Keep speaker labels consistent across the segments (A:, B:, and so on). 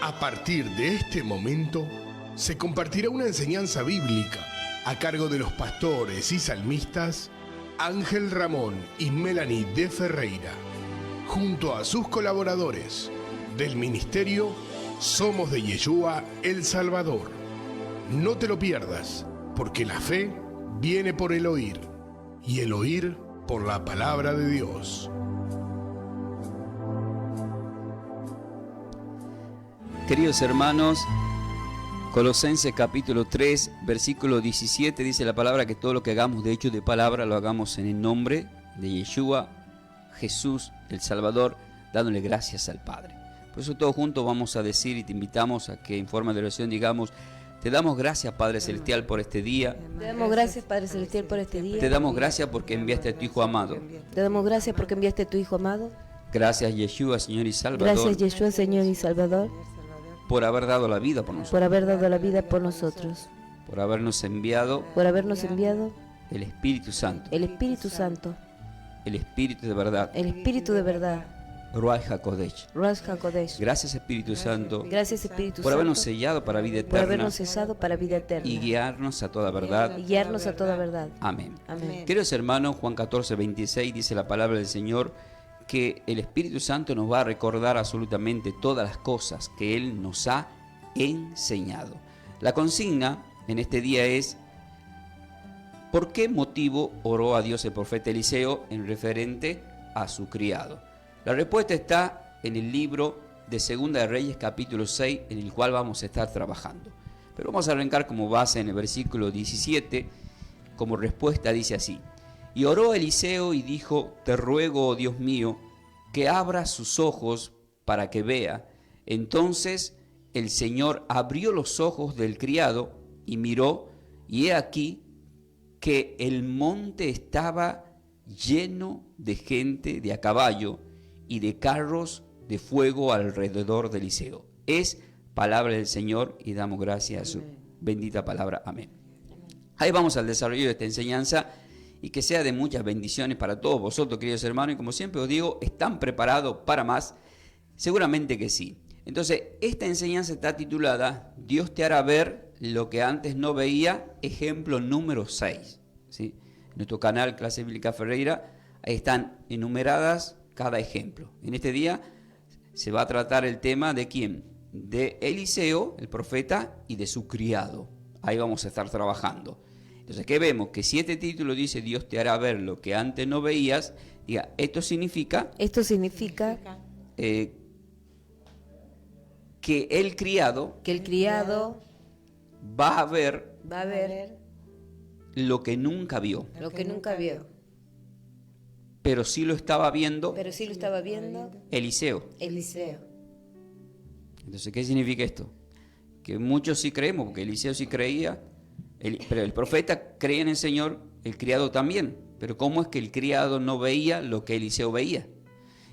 A: A partir de este momento, se compartirá una enseñanza bíblica a cargo de los pastores y salmistas Ángel Ramón y Melanie de Ferreira, junto a sus colaboradores del ministerio Somos de Yeshua El Salvador. No te lo pierdas, porque la fe viene por el oír, y el oír por la palabra de Dios.
B: Queridos hermanos, Colosenses capítulo 3, versículo 17, dice la palabra que todo lo que hagamos de hecho de palabra lo hagamos en el nombre de Yeshua, Jesús, el Salvador, dándole gracias al Padre. Por eso todos juntos vamos a decir y te invitamos a que en forma de oración digamos: te damos gracias, Padre Celestial, por este día.
C: Te damos gracias, Padre Celestial, por este día.
B: Te damos gracias porque enviaste a tu Hijo amado.
C: Te damos gracias porque enviaste a tu Hijo amado.
B: Gracias, Yeshua, Señor y Salvador.
C: Gracias, Yeshua, Señor y Salvador,
B: por haber dado la vida por nosotros.
C: por haber dado la vida por nosotros,
B: Por habernos enviado
C: por habernos enviado
B: el Espíritu Santo.
C: el Espíritu Santo,
B: El Espíritu de verdad.
C: el Espíritu de verdad,
B: Ruach HaKodesh.
C: Ruach HaKodesh.
B: Gracias, Espíritu Santo,
C: Gracias, Espíritu
B: por habernos
C: Santo,
B: sellado para vida
C: por
B: eterna
C: habernos cesado para vida eterna
B: y guiarnos a toda verdad.
C: y guiarnos a toda verdad.
B: Amén.
C: Amén.
B: Queridos hermanos, Juan 14, 26 dice la palabra del Señor que el Espíritu Santo nos va a recordar absolutamente todas las cosas que Él nos ha enseñado. La consigna en este día es: ¿por qué motivo oró a Dios el profeta Eliseo en referente a su criado? La respuesta está en el libro de Segunda de Reyes capítulo 6, en el cual vamos a estar trabajando. Pero vamos a arrancar como base en el versículo 17. Como respuesta dice así: y oró Eliseo y dijo: te ruego, oh Dios mío, que abra sus ojos para que vea. Entonces el Señor abrió los ojos del criado y miró, y he aquí que el monte estaba lleno de gente de a caballo y de carros de fuego alrededor de Eliseo. Es palabra del Señor y damos gracias a su bendita palabra. Amén. Ahí vamos al desarrollo de esta enseñanza y que sea de muchas bendiciones para todos vosotros, queridos hermanos. Y como siempre os digo, ¿están preparados para más? Seguramente que sí. Entonces, esta enseñanza está titulada Dios te hará ver lo que antes no veía, ejemplo número 6. ¿Sí? En nuestro canal Clase Bíblica Ferreira, ahí están enumeradas cada ejemplo. En este día se va a tratar el tema de ¿quién? De Eliseo, el profeta, y de su criado. Ahí vamos a estar trabajando. Entonces, ¿qué vemos? Que si este título dice Dios te hará ver lo que antes no veías, diga, esto significa que el criado va a ver lo que nunca vio.
C: lo que nunca vio,
B: Pero sí lo estaba viendo
C: pero sí lo estaba viendo
B: Eliseo.
C: Eliseo.
B: Entonces, ¿qué significa esto? Que muchos sí creemos, porque Eliseo sí creía, pero el profeta creía en el Señor, el criado también. Pero ¿cómo es que el criado no veía lo que Eliseo veía?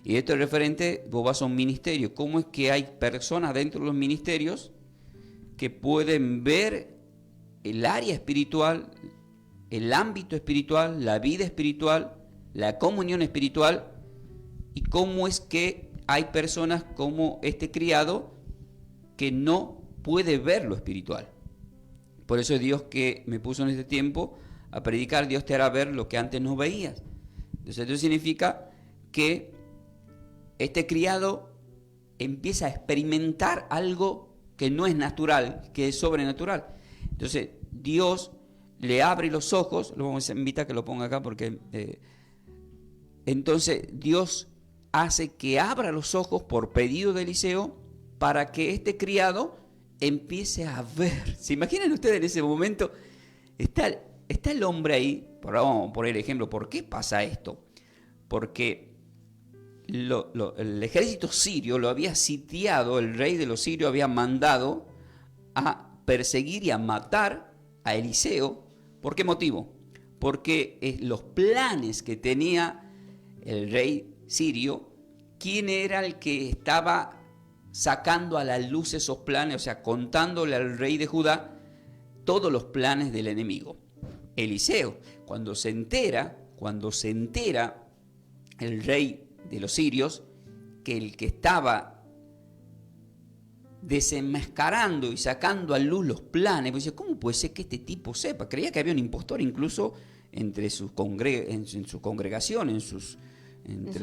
B: Y esto es referente, vos vas a un ministerio. ¿Cómo es que hay personas dentro de los ministerios que pueden ver el área espiritual, el ámbito espiritual, la vida espiritual, la comunión espiritual? Y cómo es que hay personas como este criado que no puede ver lo espiritual. Por eso es Dios que me puso en este tiempo a predicar: Dios te hará ver lo que antes no veías. Entonces esto significa que este criado empieza a experimentar algo que no es natural, que es sobrenatural. Entonces Dios le abre los ojos, lo vamos a invitar a que lo ponga acá porque... entonces Dios hace que abra los ojos por pedido de Eliseo para que este criado empiece a ver. ¿Se imaginan ustedes en ese momento? Está el hombre ahí, vamos a poner el ejemplo. ¿Por qué pasa esto? Porque el ejército sirio lo había sitiado, el rey de los sirios había mandado a perseguir y a matar a Eliseo. ¿Por qué motivo? Porque los planes que tenía el rey sirio, ¿quién era el que estaba sacando a la luz esos planes? O sea, contándole al rey de Judá todos los planes del enemigo. Eliseo, cuando se entera el rey de los sirios que el que estaba desenmascarando y sacando a luz los planes. Pues dice, ¿cómo puede ser que este tipo sepa? Creía que había un impostor incluso entre en su congregación, entre sus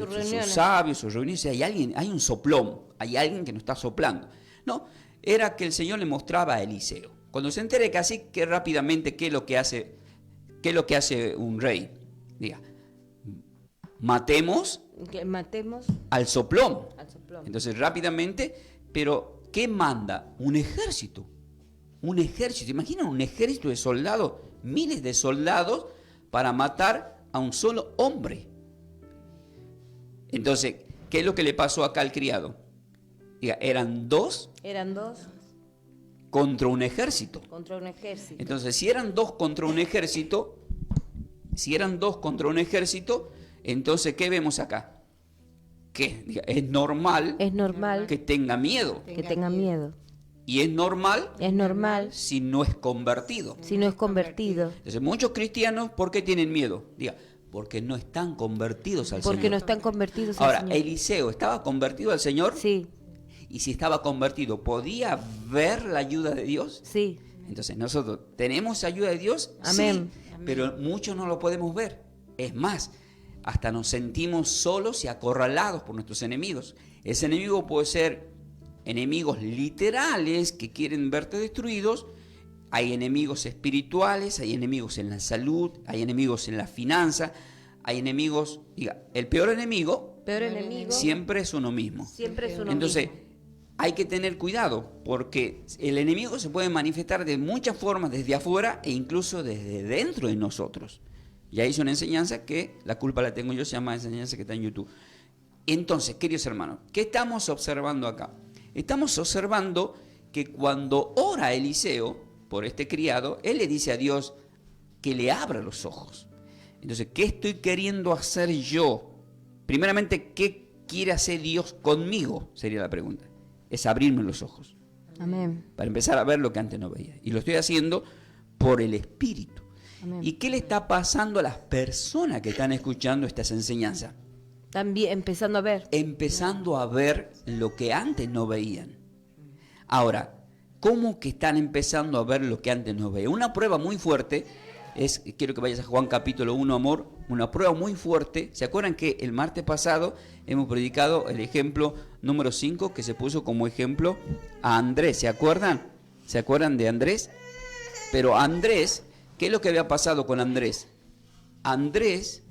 C: reuniones.
B: sabios, sus reuniones. Hay un soplón, hay alguien que nos está soplando. No, era que el Señor le mostraba a Eliseo. Cuando se entere que así, que rápidamente, ¿qué es lo que hace un rey? Diga, matemos
C: Que matemos
B: al soplón.
C: al soplón.
B: Entonces rápidamente, pero ¿qué manda? Un ejército. Un ejército. Imagina un ejército de soldados, miles de soldados para matar a un solo hombre. Entonces, ¿qué es lo que le pasó acá al criado? Diga, eran dos
C: Eran dos
B: contra un ejército.
C: contra un ejército.
B: Entonces, si eran dos contra un ejército, entonces, ¿qué vemos acá? Que diga, es normal
C: Es normal
B: que tenga miedo.
C: que tenga miedo.
B: Y es normal
C: Es normal
B: si no es convertido.
C: si no es convertido.
B: Entonces, muchos cristianos, ¿por qué tienen miedo? Diga, porque no están convertidos al
C: Porque
B: Señor.
C: no están convertidos al
B: Ahora,
C: Señor.
B: Eliseo, ¿estaba convertido al Señor?
C: Sí,
B: Y si estaba convertido, ¿podía ver la ayuda de Dios?
C: sí.
B: Entonces, nosotros tenemos ayuda de Dios,
C: Amén.
B: sí, pero muchos no lo podemos ver. Es más, hasta nos sentimos solos y acorralados por nuestros enemigos. Ese enemigo puede ser enemigos literales que quieren verte destruidos. Hay enemigos espirituales, hay enemigos en la salud, hay enemigos en la finanza, hay enemigos, diga, el peor enemigo
C: Peor enemigo
B: siempre es uno mismo.
C: siempre es uno
B: Entonces,
C: mismo.
B: hay que tener cuidado porque el enemigo se puede manifestar de muchas formas desde afuera e incluso desde dentro de nosotros. Ya hice una enseñanza que la culpa la tengo yo, se llama enseñanza que está en YouTube. Entonces, queridos hermanos, ¿qué estamos observando acá? Estamos observando que cuando ora Eliseo por este criado, él le dice a Dios que le abra los ojos. Entonces, ¿qué estoy queriendo hacer yo? Primeramente, ¿qué quiere hacer Dios conmigo? Sería la pregunta. Es abrirme los ojos
C: Amén.
B: para empezar a ver lo que antes no veía. Y lo estoy haciendo por el Espíritu.
C: Amén.
B: ¿Y qué le está pasando a las personas que están escuchando estas enseñanzas?
C: También empezando a ver.
B: Empezando a ver lo que antes no veían. Ahora, ¿cómo que están empezando a ver lo que antes no veían? Una prueba muy fuerte es, quiero que vayas a Juan capítulo 1, amor, una prueba muy fuerte. ¿Se acuerdan que el martes pasado hemos predicado el ejemplo número 5 que se puso como ejemplo a Andrés? ¿Se acuerdan? ¿Se acuerdan de Andrés? Pero Andrés, ¿qué es lo que había pasado con Andrés? Andrés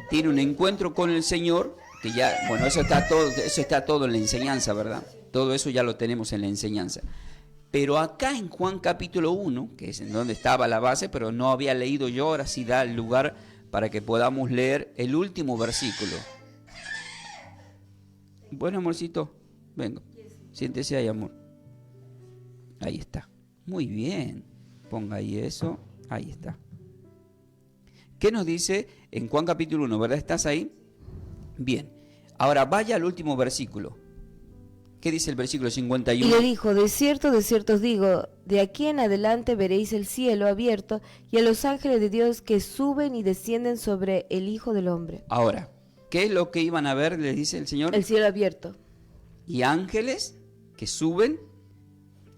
B: tiene un encuentro con el Señor, que ya, bueno, eso está todo en la enseñanza, ¿verdad? Todo eso ya lo tenemos en la enseñanza. Pero acá en Juan capítulo 1, que es en donde estaba la base, pero no había leído yo, ahora sí da el lugar para que podamos leer el último versículo. Bueno, amorcito, vengo, siéntese ahí, amor. Ahí está. Muy bien. Ponga ahí eso. Ahí está. ¿Qué nos dice en Juan capítulo 1? ¿Verdad? ¿Estás ahí? Bien. Ahora vaya al último versículo. ¿Qué dice el versículo 51?
C: Y le dijo, de cierto os digo, de aquí en adelante veréis el cielo abierto y a los ángeles de Dios que suben y descienden sobre el Hijo del Hombre.
B: Ahora, ¿qué es lo que iban a ver? Le dice el Señor.
C: El cielo abierto
B: Y ángeles que suben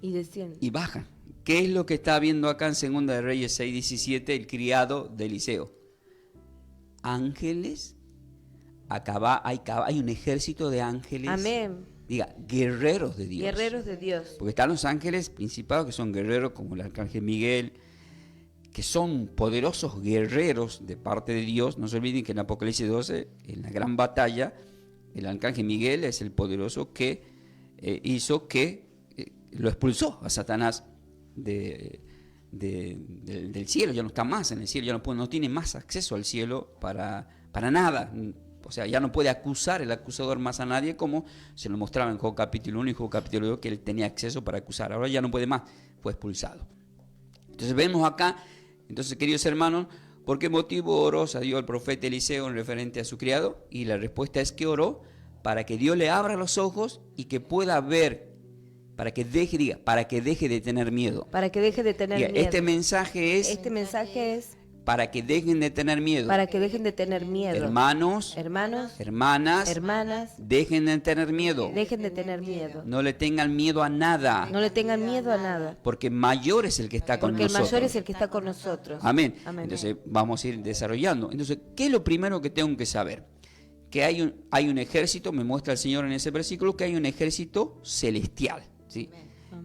C: y descienden.
B: y bajan. ¿Qué es lo que está viendo acá en 2 de Reyes 6:17 el criado de Eliseo? Ángeles, hay un ejército de ángeles.
C: Amén.
B: Diga, guerreros de Dios.
C: Guerreros de Dios.
B: Porque están los ángeles principados que son guerreros como el arcángel Miguel, que son poderosos guerreros de parte de Dios. No se olviden que en Apocalipsis 12, en la gran batalla, el arcángel Miguel es el poderoso que hizo que lo expulsó a Satanás del cielo. Ya no está más en el cielo, ya no tiene más acceso al cielo para nada. O sea, ya no puede acusar el acusador más a nadie, como se lo mostraba en Job capítulo 1 y Job capítulo 2, que él tenía acceso para acusar. Ahora ya no puede más, fue expulsado. Entonces vemos acá, queridos hermanos, ¿por qué motivo oró a Dios el profeta Eliseo en referente a su criado? Y la respuesta es que oró para que Dios le abra los ojos y que pueda ver, para que deje de tener miedo.
C: Para que deje de tener
B: Diga,
C: miedo.
B: este mensaje es
C: Este mensaje es
B: para que dejen de tener miedo.
C: para que dejen de tener miedo.
B: Hermanos,
C: Hermanos,
B: hermanas,
C: hermanas,
B: dejen de tener miedo.
C: dejen de tener miedo.
B: No le tengan miedo a nada,
C: No le tengan miedo a nada,
B: porque mayor es el que está con
C: porque el
B: nosotros.
C: mayor es el que está con nosotros.
B: Amén.
C: Amén.
B: Entonces vamos a ir desarrollando. Entonces, ¿qué es lo primero que tengo que saber? Que hay un ejército, me muestra el Señor en ese versículo, que hay un ejército celestial. ¿Sí?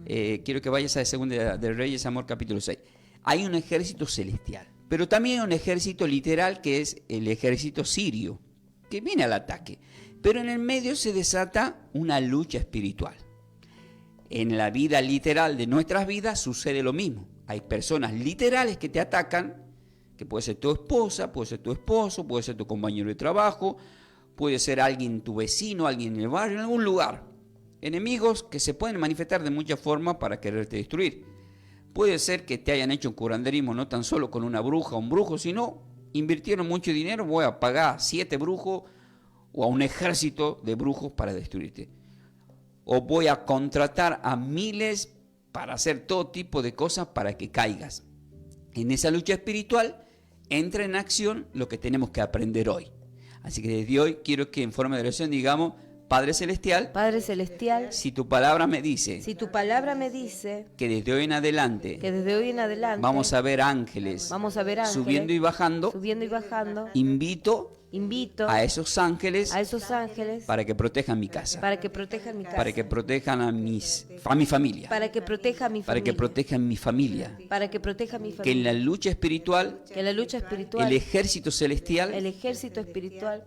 B: Quiero que vayas a 2 de Reyes, Amor, capítulo 6. Hay un ejército celestial, pero también hay un ejército literal que es el ejército sirio, que viene al ataque. Pero en el medio se desata una lucha espiritual. En la vida literal de nuestras vidas sucede lo mismo. Hay personas literales que te atacan, que puede ser tu esposa, puede ser tu esposo, puede ser tu compañero de trabajo, puede ser alguien, tu vecino, alguien en el barrio, en algún lugar. Enemigos que se pueden manifestar de muchas formas para quererte destruir. Puede ser que te hayan hecho un curanderismo no tan solo con una bruja o un brujo, sino invirtieron mucho dinero, voy a pagar 7 brujos o a un ejército de brujos para destruirte. O voy a contratar a miles para hacer todo tipo de cosas para que caigas. En esa lucha espiritual entra en acción lo que tenemos que aprender hoy. Así que desde hoy quiero que en forma de oración digamos: Padre Celestial,
C: Padre Celestial,
B: si tu palabra me dice
C: si tu palabra me dice
B: que desde hoy en adelante
C: que desde hoy en adelante
B: vamos a ver ángeles
C: vamos a ver ángeles
B: subiendo y bajando,
C: subiendo y bajando,
B: invito
C: invito
B: a esos ángeles
C: a esos ángeles
B: para que protejan mi casa,
C: para que protejan mi casa,
B: para que protejan a mi familia,
C: para que proteja a mi
B: para que
C: familia,
B: protejan mi familia,
C: para que proteja a mi
B: que en
C: familia,
B: la lucha espiritual
C: que en la lucha espiritual
B: el ejército celestial
C: el ejército espiritual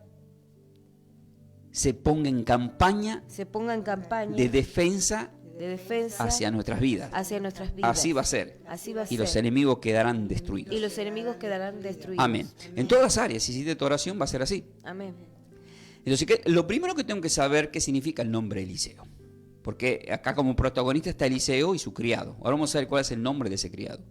B: se ponga en campaña
C: se ponga en campaña
B: de defensa
C: de defensa
B: hacia nuestras vidas.
C: hacia nuestras vidas.
B: Así va a ser.
C: Así va a
B: Y los
C: ser.
B: enemigos quedarán destruidos.
C: Y los enemigos quedarán destruidos.
B: Amén. En todas las áreas, si hiciste tu oración, va a ser así.
C: Amén.
B: Entonces, lo primero que tengo que saber qué significa el nombre Eliseo. Porque acá como protagonista está Eliseo y su criado. Ahora vamos a ver cuál es el nombre de ese criado.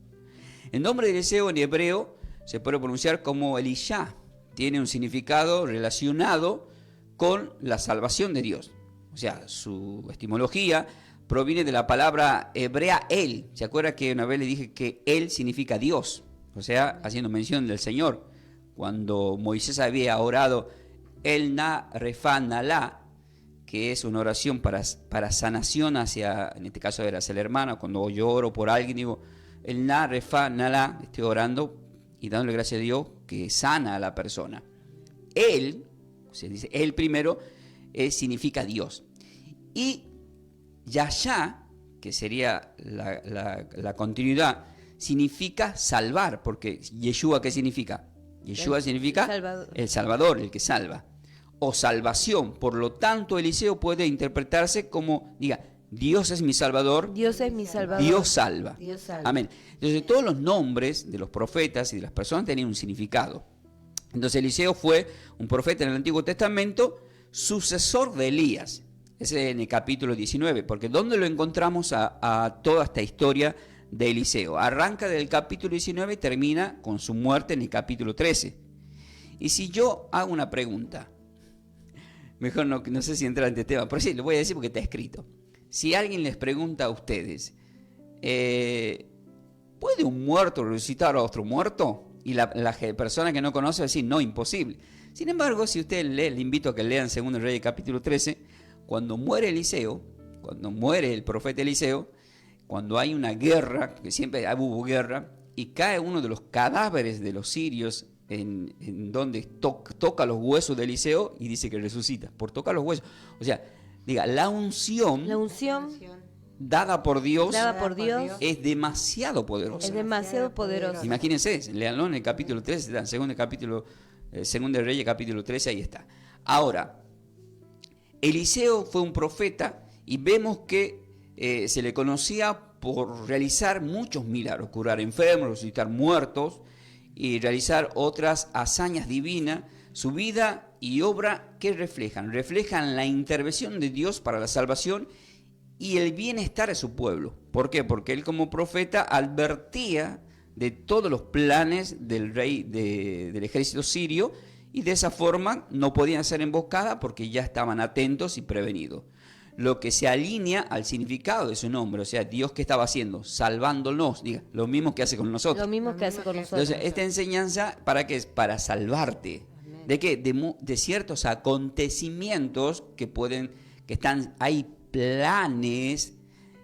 B: El nombre de Eliseo en hebreo se puede pronunciar como Elisha. Tiene un significado relacionado con la salvación de Dios. O sea, su etimología proviene de la palabra hebrea El. ¿Se acuerda que una vez le dije que El significa Dios? O sea, haciendo mención del Señor. Cuando Moisés había orado El Na Refa Nalá, que es una oración para sanación hacia, en este caso era hacia la hermana. Cuando yo oro por alguien, digo El Na Refa Nalá, estoy orando y dándole gracias a Dios que sana a la persona. Él, se dice Él primero, significa Dios. Y Yahshá, que sería la continuidad, significa salvar, porque Yeshua, ¿qué significa? Yeshua significa el Salvador, el que salva, o salvación. Por lo tanto, Eliseo puede interpretarse como, diga, Dios es mi Salvador,
C: Dios es mi Salvador,
B: Dios salva.
C: Dios salva.
B: Amén. Entonces, todos los nombres de los profetas y de las personas tenían un significado. Entonces, Eliseo fue un profeta en el Antiguo Testamento, sucesor de Elías. Ese es en el capítulo 19, porque ¿dónde lo encontramos a toda esta historia de Eliseo? Arranca del capítulo 19 y termina con su muerte en el capítulo 13. Y si yo hago una pregunta, mejor no sé si entrar en este tema, pero sí, lo voy a decir porque está escrito. Si alguien les pregunta a ustedes, ¿puede un muerto resucitar a otro muerto? Y la persona que no conoce va a decir, no, imposible. Sin embargo, si usted lee, le invito a que lean 2 Reyes capítulo 13, cuando muere Eliseo, cuando muere el profeta Eliseo, cuando hay una guerra, que siempre hubo guerra, y cae uno de los cadáveres de los sirios en donde toca los huesos de Eliseo y dice que resucita, por tocar los huesos. O sea, diga, la unción dada por Dios es demasiado poderosa.
C: Es demasiado poderosa.
B: Imagínense, leanlo en el capítulo 13, en segundo de Reyes capítulo 13, ahí está. Ahora, Eliseo fue un profeta y vemos que se le conocía por realizar muchos milagros, curar enfermos, resucitar muertos y realizar otras hazañas divinas. Su vida y obra, ¿qué reflejan? Reflejan la intervención de Dios para la salvación y el bienestar de su pueblo. ¿Por qué? Porque él como profeta advertía de todos los planes del rey del ejército sirio y de esa forma no podían ser emboscadas porque ya estaban atentos y prevenidos. lo que se alinea al significado de su nombre. O sea, Dios, ¿qué estaba haciendo? Salvándonos, diga, lo mismo que hace con nosotros.
C: Lo mismo que hace con nosotros.
B: Entonces, esta enseñanza, ¿para qué es? Para salvarte. ¿De qué? De ciertos acontecimientos que están, hay planes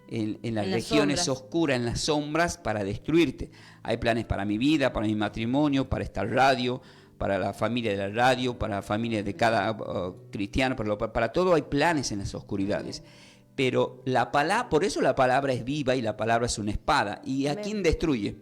B: en las regiones
C: sombras
B: oscuras, en las sombras, para destruirte. Hay planes para mi vida, para mi matrimonio, para esta radio, para la familia de la radio, para la familia de cada cristiano, para todo hay planes en las oscuridades. Pero por eso la palabra es viva y la palabra es una espada. ¿Y a quién destruye?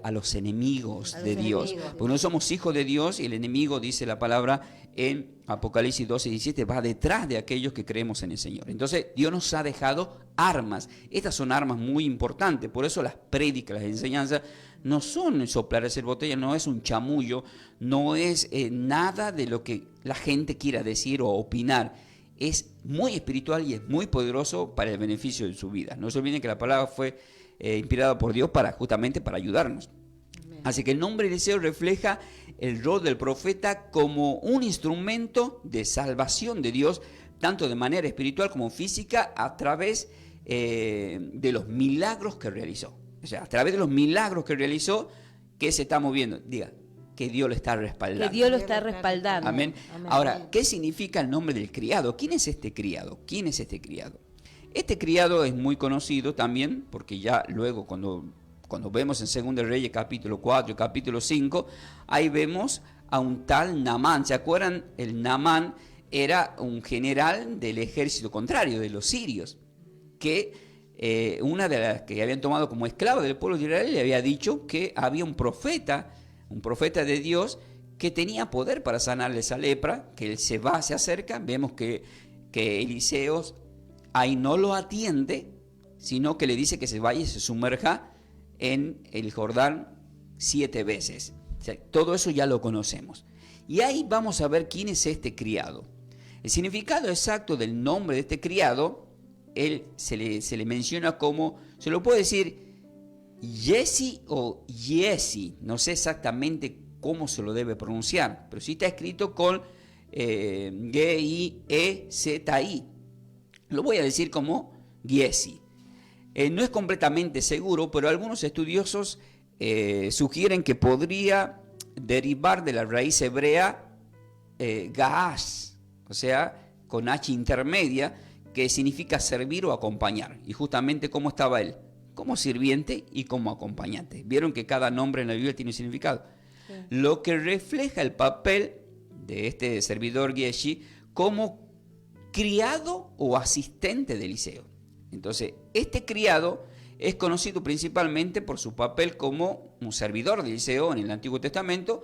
B: A los enemigos de Dios. Porque no somos hijos de Dios y el enemigo, dice la palabra en Apocalipsis 12:17, va detrás de aquellos que creemos en el Señor. Entonces Dios nos ha dejado armas. Estas son armas muy importantes. Por eso las prédicas, las enseñanzas no son soplar hacer botella, no es un chamullo, no es nada de lo que la gente quiera decir o opinar. Es muy espiritual y es muy poderoso para el beneficio de su vida. No se olviden que la palabra fue inspirada por Dios justamente para ayudarnos. Amén. Así que el nombre de Eliseo refleja el rol del profeta como un instrumento de salvación de Dios, tanto de manera espiritual como física, a través de los milagros que realizó. O sea, a través de los milagros que realizó, ¿qué se está moviendo? Diga, que Dios lo está respaldando.
C: Que Dios lo está respaldando.
B: Amén. Ahora, ¿qué significa el nombre del criado? ¿Quién es este criado? ¿Quién es este criado? Este criado es muy conocido también, porque ya luego cuando vemos en 2 Reyes capítulo 4 y capítulo 5, ahí vemos a un tal Naamán. ¿Se acuerdan? El Naamán era un general del ejército contrario, de los sirios, que una de las que habían tomado como esclava del pueblo de Israel le había dicho que había un profeta de Dios que tenía poder para sanarle esa lepra, que él se acerca, vemos que Eliseo ahí no lo atiende, sino que le dice que se vaya y se sumerja en el Jordán 7 veces. O sea, todo eso ya lo conocemos. Y ahí vamos a ver quién es este criado. El significado exacto del nombre de este criado, se le menciona como, se lo puede decir Jesse o Yesi, no sé exactamente cómo se lo debe pronunciar, pero sí está escrito con G-I-E-Z-I. Lo voy a decir como Giesi. No es completamente seguro, pero algunos estudiosos sugieren que podría derivar de la raíz hebrea Gaas, o sea, con H intermedia, que significa servir o acompañar. Y justamente cómo estaba él, como sirviente y como acompañante. Vieron que cada nombre en la Biblia tiene un significado. Sí. Lo que refleja el papel de este servidor Giesi como criado o asistente de Eliseo. Entonces, este criado es conocido principalmente por su papel como un servidor de Eliseo en el Antiguo Testamento.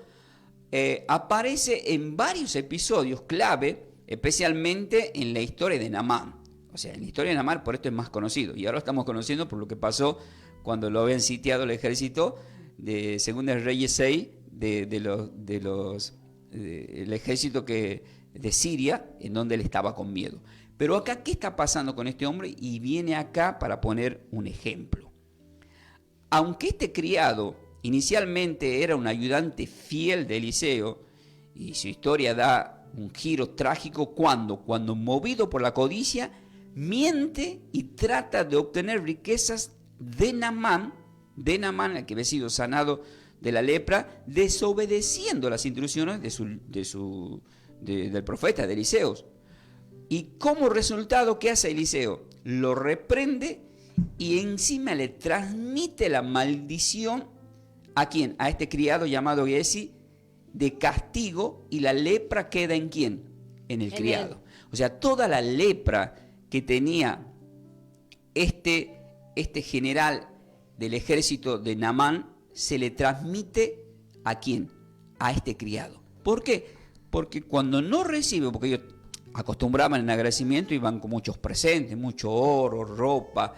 B: Aparece en varios episodios clave, especialmente en la historia de Naamán. O sea, en la historia de Naamán por esto es más conocido. Y ahora lo estamos conociendo por lo que pasó cuando lo habían sitiado el ejército de 2 Reyes 6, el ejército de Siria, en donde él estaba con miedo. Pero acá, ¿qué está pasando con este hombre? Y viene acá para poner un ejemplo. Aunque este criado inicialmente era un ayudante fiel de Eliseo, y su historia da un giro trágico cuando movido por la codicia, miente y trata de obtener riquezas de Naamán, el que había sido sanado de la lepra, desobedeciendo las instrucciones del profeta, de Eliseo. Y como resultado, ¿qué hace Eliseo? Lo reprende y encima le transmite la maldición ¿a quién? A este criado llamado Giesi, de castigo, y la lepra queda ¿en quién? En el criado. O sea, toda la lepra que tenía este general del ejército de Naamán se le transmite ¿a quién? A este criado. ¿Por qué? Porque cuando no recibe, porque ellos acostumbraban en agradecimiento, iban con muchos presentes, mucho oro, ropa,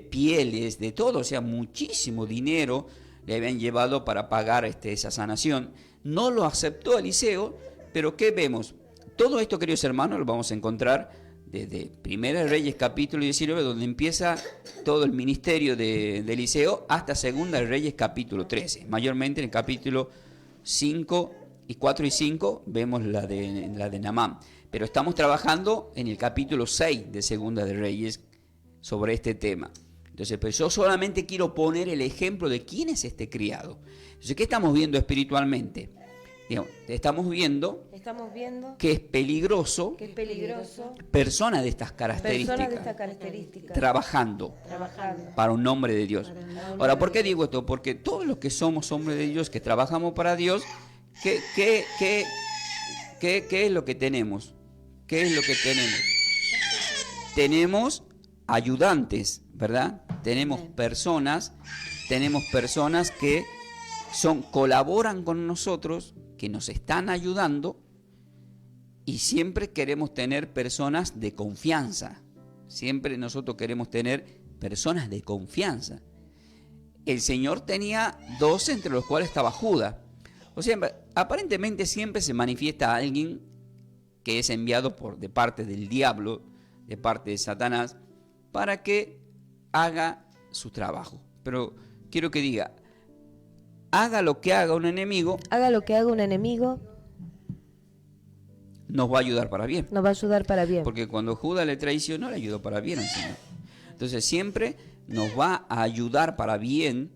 B: pieles, de todo, o sea, muchísimo dinero le habían llevado para pagar esa sanación. No lo aceptó Eliseo, pero ¿qué vemos? Todo esto, queridos hermanos, lo vamos a encontrar desde 1 Reyes capítulo 19, donde empieza todo el ministerio de Eliseo, hasta 2 Reyes capítulo 13. Mayormente en el capítulo 4 y 5 vemos la de Naamán. Pero estamos trabajando en el capítulo 6 de Segunda de Reyes sobre este tema. Entonces, pues yo solamente quiero poner el ejemplo de quién es este criado. Entonces, ¿qué estamos viendo espiritualmente? Digamos, estamos viendo que es peligroso, personas de estas características, trabajando para un nombre de Dios. Ahora, ¿por qué digo esto? Porque todos los que somos hombres de Dios, que trabajamos para Dios, ¿qué es lo que tenemos? ¿Qué es lo que tenemos? Tenemos ayudantes, ¿verdad? Tenemos personas que colaboran con nosotros, que nos están ayudando, y siempre queremos tener personas de confianza. Siempre nosotros queremos tener personas de confianza. El Señor tenía 12, entre los cuales estaba Judas. O sea, aparentemente siempre se manifiesta alguien que es enviado de parte del diablo, de parte de Satanás, para que haga su trabajo. Pero quiero que diga, haga lo que haga un enemigo, nos va a ayudar para bien. Porque cuando Judas le traicionó, le ayudó para bien al Señor. Entonces siempre nos va a ayudar para bien,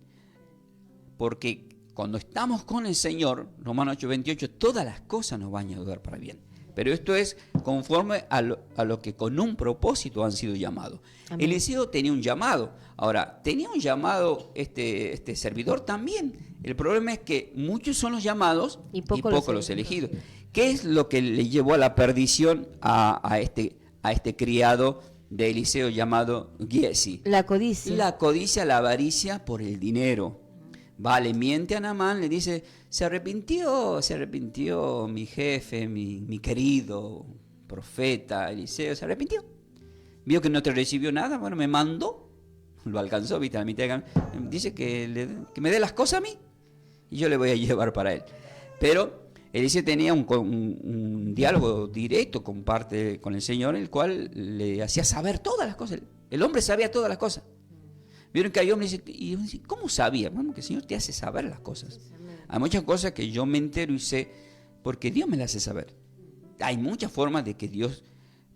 B: porque cuando estamos con el Señor, Romanos 8:28, todas las cosas nos van a ayudar para bien. Pero esto es conforme a lo que con un propósito han sido llamados. Amén. Eliseo tenía un llamado. Ahora, tenía un llamado este servidor también. El problema es que muchos son los llamados y pocos los elegidos. ¿Qué es lo que le llevó a la perdición a este criado de Eliseo llamado Giesi?
C: La codicia.
B: La codicia, la avaricia por el dinero. Vale, miente a Naamán, le dice, se arrepintió mi jefe, mi querido profeta Eliseo, se arrepintió. Vio que no te recibió nada, bueno, me mandó, lo alcanzó, viste, a la mitad de camino. Dice que me dé las cosas a mí y yo le voy a llevar para él. Pero Eliseo tenía un diálogo directo con el Señor, el cual le hacía saber todas las cosas. El hombre sabía todas las cosas. Vieron que hay hombres y dicen, ¿cómo sabía? Bueno, que el Señor te hace saber las cosas. Hay muchas cosas que yo me entero y sé porque Dios me las hace saber. Hay muchas formas de que Dios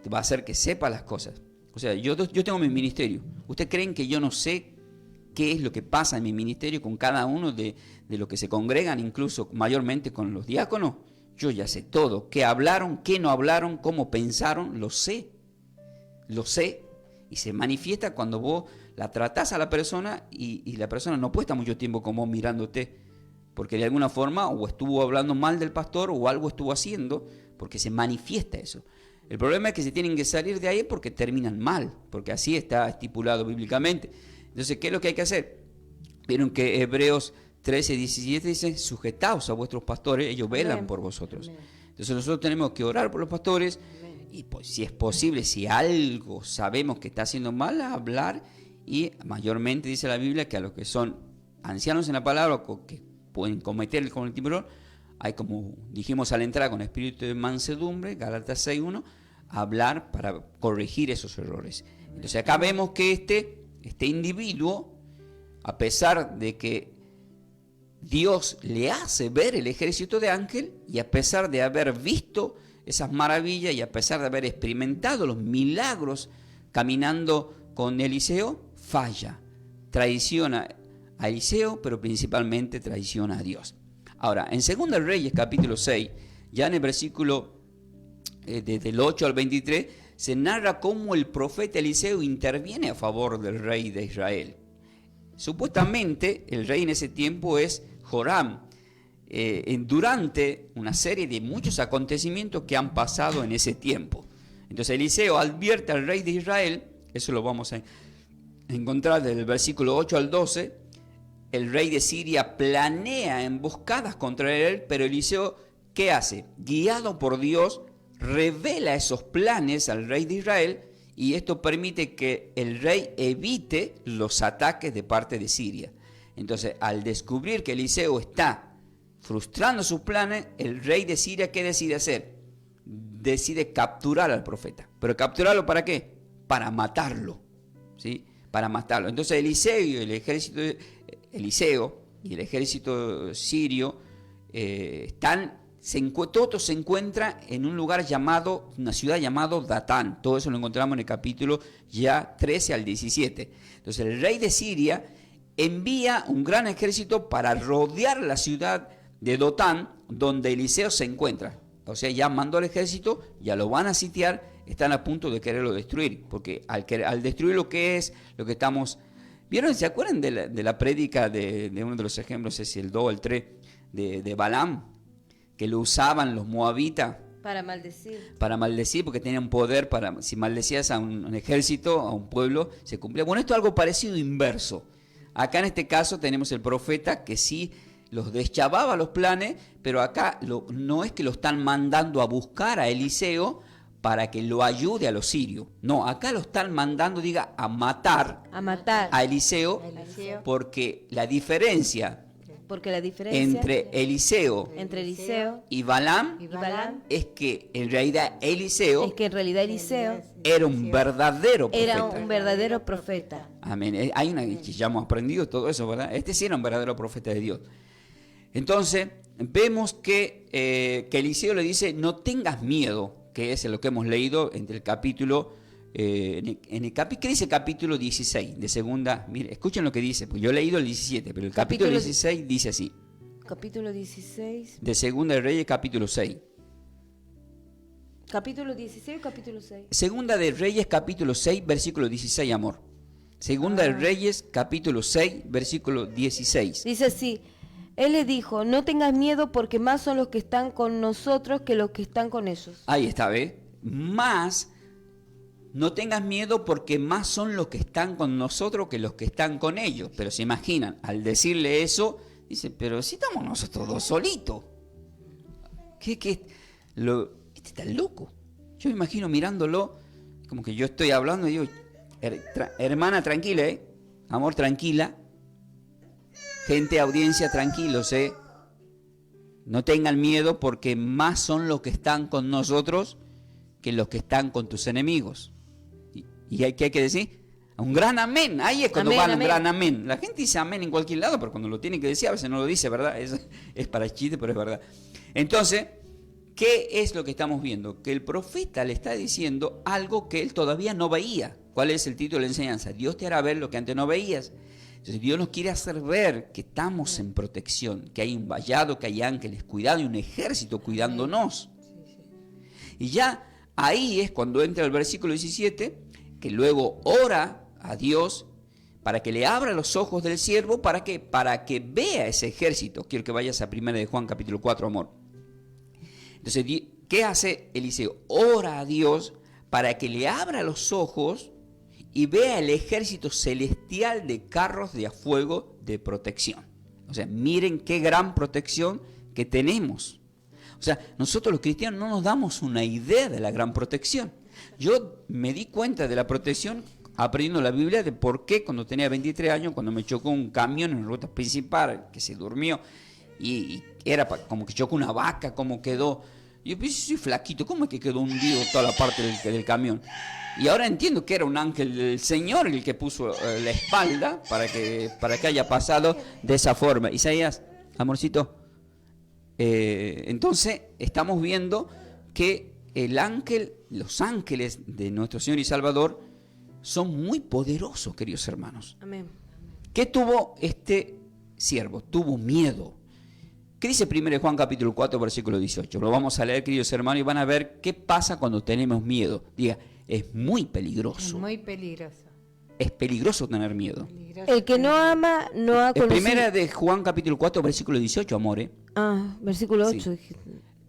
B: te va a hacer que sepa las cosas. O sea, yo tengo mi ministerio. ¿Ustedes creen que yo no sé qué es lo que pasa en mi ministerio con cada uno de los que se congregan, incluso mayormente con los diáconos? Yo ya sé todo. ¿Qué hablaron? ¿Qué no hablaron? ¿Cómo pensaron? Lo sé. Y se manifiesta cuando vos la tratás a la persona y la persona no puede estar mucho tiempo como vos mirándote, porque de alguna forma o estuvo hablando mal del pastor o algo estuvo haciendo, porque se manifiesta eso. El problema es que se tienen que salir de ahí porque terminan mal, porque así está estipulado bíblicamente. Entonces, ¿qué es lo que hay que hacer? Vieron que Hebreos 13:17 dice, sujetaos a vuestros pastores, ellos velan por vosotros. Entonces nosotros tenemos que orar por los pastores y pues, si es posible, si algo sabemos que está haciendo mal, hablar. Y mayormente dice la Biblia que a los que son ancianos en la palabra, que pueden cometer el error, hay, como dijimos al entrar, con espíritu de mansedumbre, Gálatas 6:1, hablar para corregir esos errores. Entonces acá vemos que este individuo, a pesar de que Dios le hace ver el ejército de ángel, y a pesar de haber visto esas maravillas, y a pesar de haber experimentado los milagros caminando con Eliseo, falla, traiciona a Eliseo, pero principalmente traiciona a Dios. Ahora, en 2 Reyes capítulo 6, ya en el versículo desde el 8 al 23, se narra cómo el profeta Eliseo interviene a favor del rey de Israel. Supuestamente el rey en ese tiempo es Joram, durante una serie de muchos acontecimientos que han pasado en ese tiempo. Entonces Eliseo advierte al rey de Israel, eso lo vamos a encontrar desde el versículo 8 al 12, el rey de Siria planea emboscadas contra él, pero Eliseo, ¿qué hace? Guiado por Dios, revela esos planes al rey de Israel, y esto permite que el rey evite los ataques de parte de Siria. Entonces, al descubrir que Eliseo está frustrando sus planes, el rey de Siria, ¿qué decide hacer? Decide capturar al profeta. ¿Pero capturarlo para qué? Para matarlo, ¿sí? Para matarlo. Entonces Eliseo y el ejército sirio están todo se encuentra en un lugar llamado, una ciudad llamado Datán. Todo eso lo encontramos en el capítulo ya 13 al 17. Entonces el rey de Siria envía un gran ejército para rodear la ciudad de Dotán, donde Eliseo se encuentra. O sea, ya mandó el ejército, ya lo van a sitiar, están a punto de quererlo destruir, porque al destruir lo que estamos... ¿Vieron? ¿Se acuerdan de la prédica de uno de los ejemplos, es el 2 o el 3, de Balaam, que lo usaban los moabitas?
C: Para maldecir.
B: Para maldecir, porque tenían poder para, si maldecías a un ejército, a un pueblo, se cumplía. Bueno, esto es algo parecido, inverso. Acá en este caso tenemos el profeta que sí los deschavaba los planes, pero acá no es que lo están mandando a buscar a Eliseo para que lo ayude a los sirios. No, acá lo están mandando, a matar a Eliseo, porque la diferencia entre Eliseo y Balaam es que en realidad Eliseo era un verdadero profeta. Amén. Hay una que ya hemos aprendido todo eso, ¿verdad? Este sí era un verdadero profeta de Dios. Entonces, vemos que Eliseo le dice, no tengas miedo, que es lo que hemos leído entre el capítulo, ¿qué dice el capítulo 16 de segunda? Mire, escuchen lo que dice, pues yo he leído el 17, pero el capítulo 16 dice así.
C: Capítulo 16.
B: De Segunda de Reyes, capítulo 6.
C: ¿Capítulo 16 o capítulo 6?
B: Segunda de Reyes, capítulo 6, versículo 16, amor. Segunda de Reyes, capítulo 6, versículo 16.
C: Dice así, él le dijo, no tengas miedo porque más son los que están con nosotros que los que están con ellos.
B: Ahí está, ¿ve? Más, no tengas miedo porque más son los que están con nosotros que los que están con ellos. Pero se imaginan, al decirle eso, dice, pero si estamos nosotros dos solitos. Este está loco. Yo me imagino mirándolo, como que yo estoy hablando y digo, hermana, tranquila, amor, tranquila. Gente, audiencia, tranquilos, no tengan miedo porque más son los que están con nosotros que los que están con tus enemigos. ¿Y qué hay que decir? Un gran amén. Ahí es cuando van un gran amén. La gente dice amén en cualquier lado, pero cuando lo tiene que decir a veces no lo dice, ¿verdad? Es para chiste, pero es verdad. Entonces, ¿qué es lo que estamos viendo? Que el profeta le está diciendo algo que él todavía no veía. ¿Cuál es el título de la enseñanza? Dios te hará ver lo que antes no veías. Entonces Dios nos quiere hacer ver que estamos en protección, que hay un vallado, que hay ángeles cuidando y un ejército cuidándonos. Y ya ahí es cuando entra el versículo 17, que luego ora a Dios para que le abra los ojos del siervo, ¿para qué? Para que vea ese ejército. Quiero que vayas a 1 de Juan capítulo 4, amor. Entonces, ¿qué hace Eliseo? Ora a Dios para que le abra los ojos y vea el ejército celestial de carros de a fuego de protección. O sea, miren qué gran protección que tenemos. O sea, nosotros los cristianos no nos damos una idea de la gran protección. Yo me di cuenta de la protección aprendiendo la Biblia de por qué cuando tenía 23 años, cuando me chocó un camión en la ruta principal, que se durmió, y era como que chocó una vaca, como quedó. Yo pues, soy flaquito, ¿cómo es que quedó hundido toda la parte del camión? Y ahora entiendo que era un ángel del Señor el que puso la espalda para que haya pasado de esa forma. Isaías, amorcito, entonces estamos viendo que los ángeles de nuestro Señor y Salvador son muy poderosos, queridos hermanos.
C: Amén.
B: ¿Qué tuvo este siervo? Tuvo miedo. ¿Qué dice 1 Juan capítulo 4, versículo 18? Lo vamos a leer, queridos hermanos, y van a ver qué pasa cuando tenemos miedo. Diga, es muy peligroso.
D: Es muy peligroso.
B: Es peligroso tener miedo.
C: El que no ama no ha conocido.
B: Primera de Juan capítulo 4, versículo 18, amor.
C: Versículo 8.
B: Sí.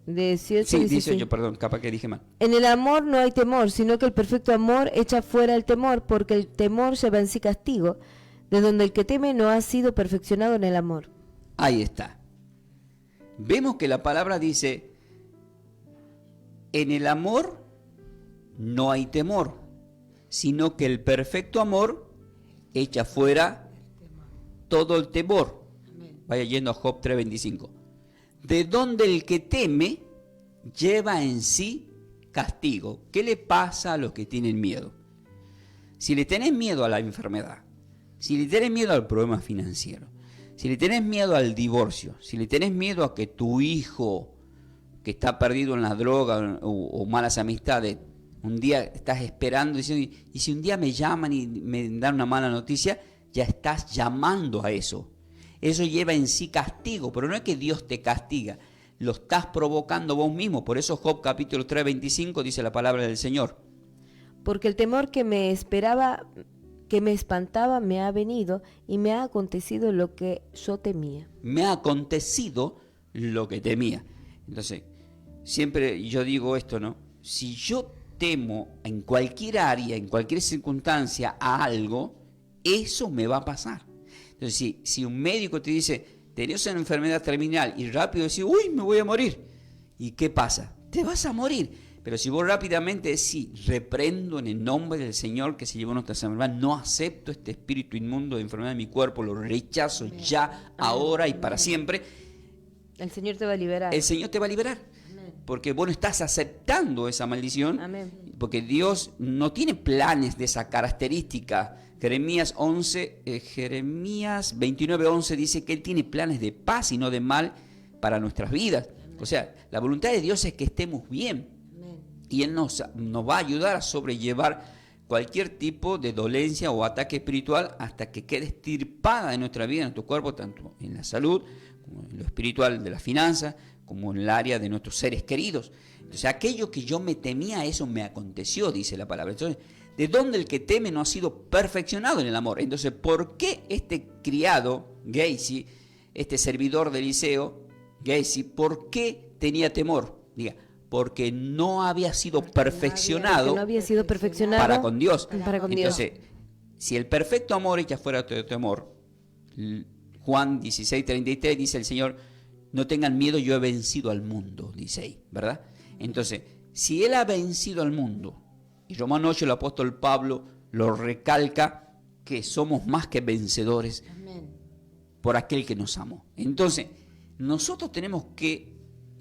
C: 18,
B: sí,
C: 16.
B: 18, perdón, capaz que dije mal.
C: En el amor no hay temor, sino que el perfecto amor echa fuera el temor, porque el temor lleva en sí castigo, de donde el que teme no ha sido perfeccionado en el amor.
B: Ahí está. Vemos que la palabra dice, en el amor no hay temor, sino que el perfecto amor echa fuera todo el temor. Vaya yendo a Job 3:25. De donde el que teme lleva en sí castigo. ¿Qué le pasa a los que tienen miedo? Si le tenés miedo a la enfermedad, si le tenés miedo al problema financiero, si le tenés miedo al divorcio, si le tenés miedo a que tu hijo que está perdido en la droga o malas amistades, un día estás esperando diciendo, y si un día me llaman y me dan una mala noticia, ya estás llamando a eso. Eso lleva en sí castigo, pero no es que Dios te castiga, lo estás provocando vos mismo. Por eso Job capítulo 3, 25 dice la palabra del Señor.
C: Porque el temor que me esperaba, que me espantaba, me ha venido y me ha acontecido lo que yo temía.
B: Me ha acontecido lo que temía. Entonces, siempre yo digo esto, ¿no? Si yo temo en cualquier área, en cualquier circunstancia a algo, eso me va a pasar. Entonces, si un médico te dice, tenés una enfermedad terminal, y rápido decís, uy, me voy a morir. ¿Y qué pasa? Te vas a morir. Pero si vos rápidamente decís, reprendo en el nombre del Señor que se llevó nuestra enfermedad, no acepto este espíritu inmundo de enfermedad en mi cuerpo, lo rechazo ya, ahora y para siempre.
C: El Señor te va a liberar.
B: El Señor te va a liberar. Porque vos no estás aceptando esa maldición.
C: Amén.
B: Porque Dios no tiene planes de esa característica. Jeremías 29:11 dice que Él tiene planes de paz y no de mal para nuestras vidas. O sea, la voluntad de Dios es que estemos bien. Y Él nos va a ayudar a sobrellevar cualquier tipo de dolencia o ataque espiritual hasta que quede extirpada de nuestra vida, en nuestro cuerpo, tanto en la salud, como en lo espiritual de la finanza, como en el área de nuestros seres queridos. Entonces, aquello que yo me temía, eso me aconteció, dice la palabra. Entonces, ¿de dónde el que teme no ha sido perfeccionado en el amor? Entonces, ¿por qué este criado, Gacy, este servidor de Eliseo, Gacy, por qué tenía temor? Diga, porque no había sido perfeccionado, para con Dios. Entonces, si el perfecto amor echa fuera todo temor, Juan 16:33 dice el Señor, no tengan miedo, yo he vencido al mundo, dice ahí, ¿verdad? Entonces, si Él ha vencido al mundo, y Romanos 8 el apóstol Pablo lo recalca, que somos más que vencedores. Amén. Por aquel que nos amó. Entonces, nosotros tenemos que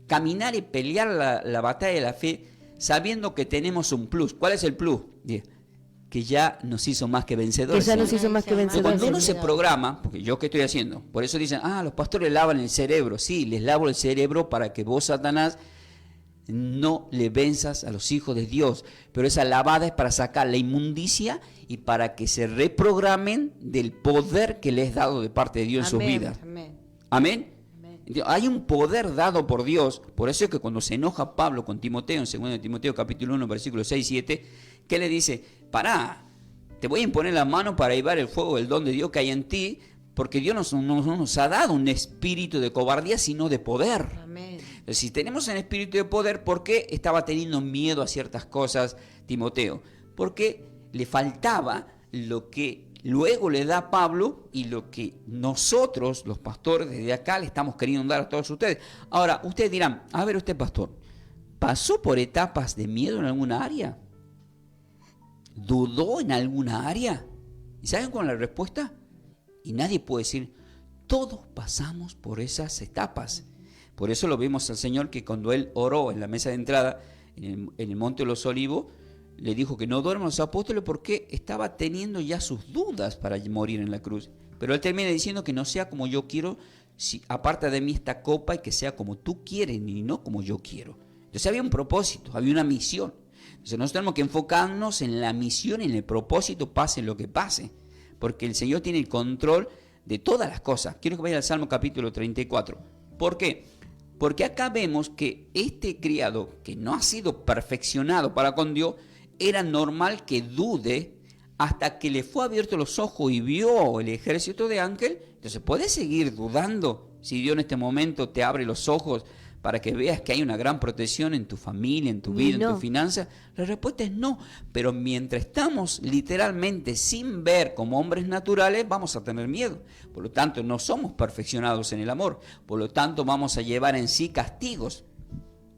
B: caminar y pelear la batalla de la fe sabiendo que tenemos un plus. ¿Cuál es el plus? Que ya nos hizo más que vencedores.
C: Que ya nos hizo más que vencedores.
B: Cuando uno se programa, porque yo qué estoy haciendo, por eso dicen, los pastores lavan el cerebro. Sí, les lavo el cerebro para que vos, Satanás, no le venzas a los hijos de Dios. Pero esa lavada es para sacar la inmundicia y para que se reprogramen del poder que les he dado de parte de Dios en sus vidas. Amén. Amén. Hay un poder dado por Dios. Por eso es que cuando se enoja Pablo con Timoteo, en 2 Timoteo capítulo 1, versículos 6 y 7, que le dice, pará, te voy a imponer la mano para llevar el fuego del don de Dios que hay en ti, porque Dios no nos ha dado un espíritu de cobardía, sino de poder. Amén. Entonces, si tenemos un espíritu de poder, ¿por qué estaba teniendo miedo a ciertas cosas Timoteo? Porque le faltaba lo que luego le da Pablo y lo que nosotros, los pastores desde acá, le estamos queriendo dar a todos ustedes. Ahora, ustedes dirán, a ver usted, pastor, ¿pasó por etapas de miedo en alguna área? ¿Dudó en alguna área? ¿Y saben cuál es la respuesta? Y nadie puede decir, todos pasamos por esas etapas. Por eso lo vemos al Señor que cuando Él oró en la mesa de entrada, en el Monte de los Olivos, le dijo que no duerman los apóstoles porque estaba teniendo ya sus dudas para morir en la cruz. Pero Él termina diciendo que no sea como yo quiero, si aparta de mí esta copa y que sea como tú quieres y no como yo quiero. Entonces había un propósito, había una misión. Entonces nosotros tenemos que enfocarnos en la misión, en el propósito, pase lo que pase. Porque el Señor tiene el control de todas las cosas. Quiero que vaya al Salmo capítulo 34. ¿Por qué? Porque acá vemos que este criado que no ha sido perfeccionado para con Dios, era normal que dude hasta que le fue abierto los ojos y vio el ejército de ángeles. Entonces, ¿puedes seguir dudando si Dios en este momento te abre los ojos para que veas que hay una gran protección en tu familia, en tu vida, en tu finanza? La respuesta es no. Pero mientras estamos literalmente sin ver como hombres naturales, vamos a tener miedo. Por lo tanto, no somos perfeccionados en el amor. Por lo tanto, vamos a llevar en sí castigos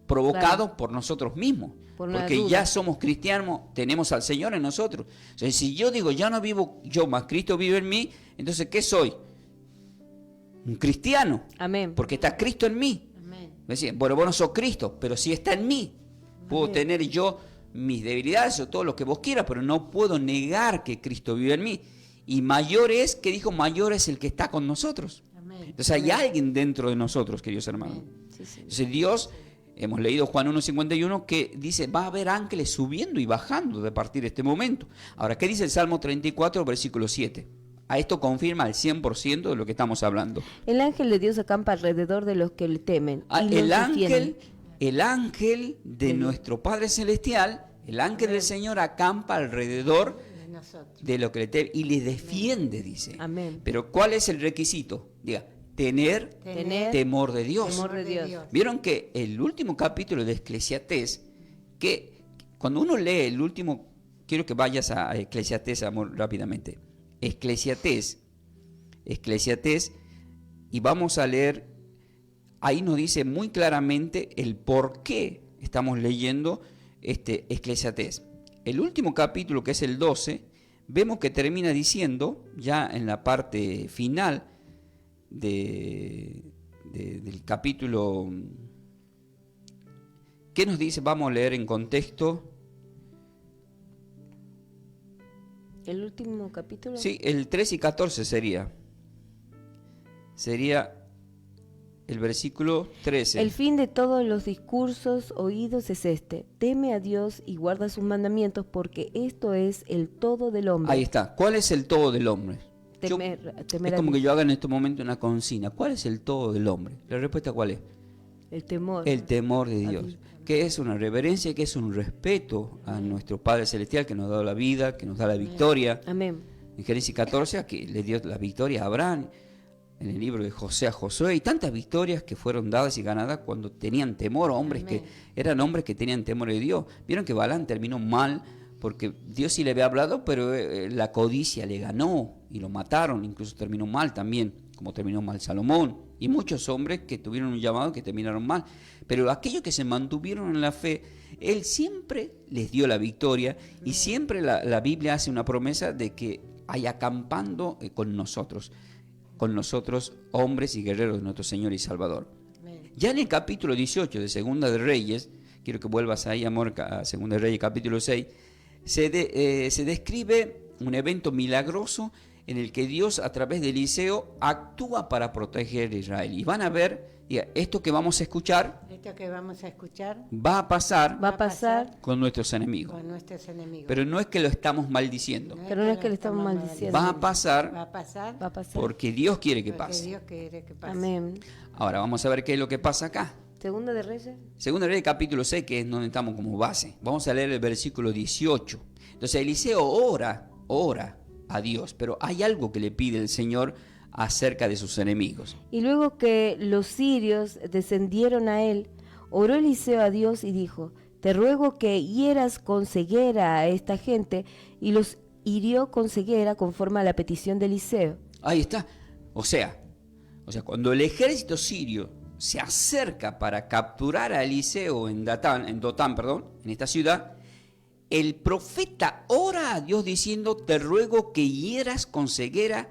B: provocados por nosotros mismos. Porque ya somos cristianos, tenemos al Señor en nosotros. O sea, si yo digo, ya no vivo yo, más Cristo vive en mí, entonces, ¿qué soy? Un cristiano. Amén. Porque está Cristo en mí. Amén. Me decían, bueno, vos no sos Cristo, pero sí está en mí. Puedo tener yo mis debilidades o todo lo que vos quieras, pero no puedo negar que Cristo vive en mí. Y mayor es, ¿qué dijo? Mayor es el que está con nosotros. Amén. Entonces hay alguien dentro de nosotros, queridos hermanos. Sí, sí. Entonces Dios hemos leído Juan 1:51 que dice, va a haber ángeles subiendo y bajando de partir de este momento. Ahora, ¿qué dice el Salmo 34, versículo 7? A esto confirma al 100% de lo que estamos hablando.
C: El ángel de Dios acampa alrededor de los que le temen.
B: Ah,
C: y
B: el
C: los sostiene.
B: ángel de nuestro Padre Celestial, el ángel del Señor acampa alrededor de lo que le teme y le defiende, dice.
C: Amén.
B: Pero ¿cuál es el requisito? Diga, tener temor de Dios.
C: Temor de Dios.
B: Vieron que el último capítulo de Eclesiastés, que cuando uno lee el último, quiero que vayas a Eclesiastés, amor, rápidamente. Eclesiastés, y vamos a leer, ahí nos dice muy claramente el por qué estamos leyendo Eclesiastés. El último capítulo, que es el 12, vemos que termina diciendo, ya en la parte final del capítulo, ¿qué nos dice? Vamos a leer en contexto.
C: ¿El último capítulo?
B: Sí, el 13 y 14 sería el versículo 13.
C: El fin de todos los discursos oídos es este: teme a Dios y guarda sus mandamientos, porque esto es el todo del hombre.
B: Ahí está. ¿Cuál es el todo del hombre?
C: Temer
B: Es
C: a
B: como que
C: Dios.
B: yo haga en este momento una consigna. ¿Cuál es el todo del hombre? La respuesta, ¿cuál es?
C: El temor.
B: El temor de
C: A
B: Dios.
C: Dios.
B: Que es una reverencia, que es un respeto a nuestro Padre Celestial, que nos ha dado la vida, que nos da la victoria.
C: Amén.
B: En Génesis 14, aquí le dio la victoria a Abraham. En el libro de José a Josué, y tantas victorias que fueron dadas y ganadas cuando tenían temor, hombres que eran hombres que tenían temor de Dios. Vieron que Balaam terminó mal, porque Dios sí le había hablado, pero la codicia le ganó y lo mataron, incluso terminó mal también, como terminó mal Salomón, y muchos hombres que tuvieron un llamado que terminaron mal. Pero aquellos que se mantuvieron en la fe, Él siempre les dio la victoria, y siempre la Biblia hace una promesa de que hay acampando con nosotros, hombres y guerreros de nuestro Señor y Salvador. Ya en el capítulo 18 de Segunda de Reyes, quiero que vuelvas ahí, amor, a Segunda de Reyes capítulo 6, se describe un evento milagroso en el que Dios, a través de Eliseo, actúa para proteger a Israel. Y van a ver, esto que vamos a escuchar va a pasar con nuestros enemigos. Pero no es que lo estamos maldiciendo.
C: Pero no es que le estamos maldiciendo.
B: Va a pasar
C: Va a pasar.
B: porque Dios quiere que pase.
C: Amén.
B: Ahora vamos a ver qué es lo que pasa acá.
C: Segunda de Reyes.
B: Segunda de Reyes capítulo 6, que es donde estamos como base. Vamos a leer el versículo 18. Entonces Eliseo ora a Dios, pero hay algo que le pide el Señor acerca de sus enemigos.
C: Y luego que los sirios descendieron a él, oró Eliseo a Dios y dijo: te ruego que hieras con ceguera a esta gente, y los hirió con ceguera conforme a la petición de Eliseo.
B: Ahí está. O sea, cuando el ejército sirio se acerca para capturar a Eliseo en Dotán, en esta ciudad, el profeta ora a Dios diciendo: te ruego que hieras con ceguera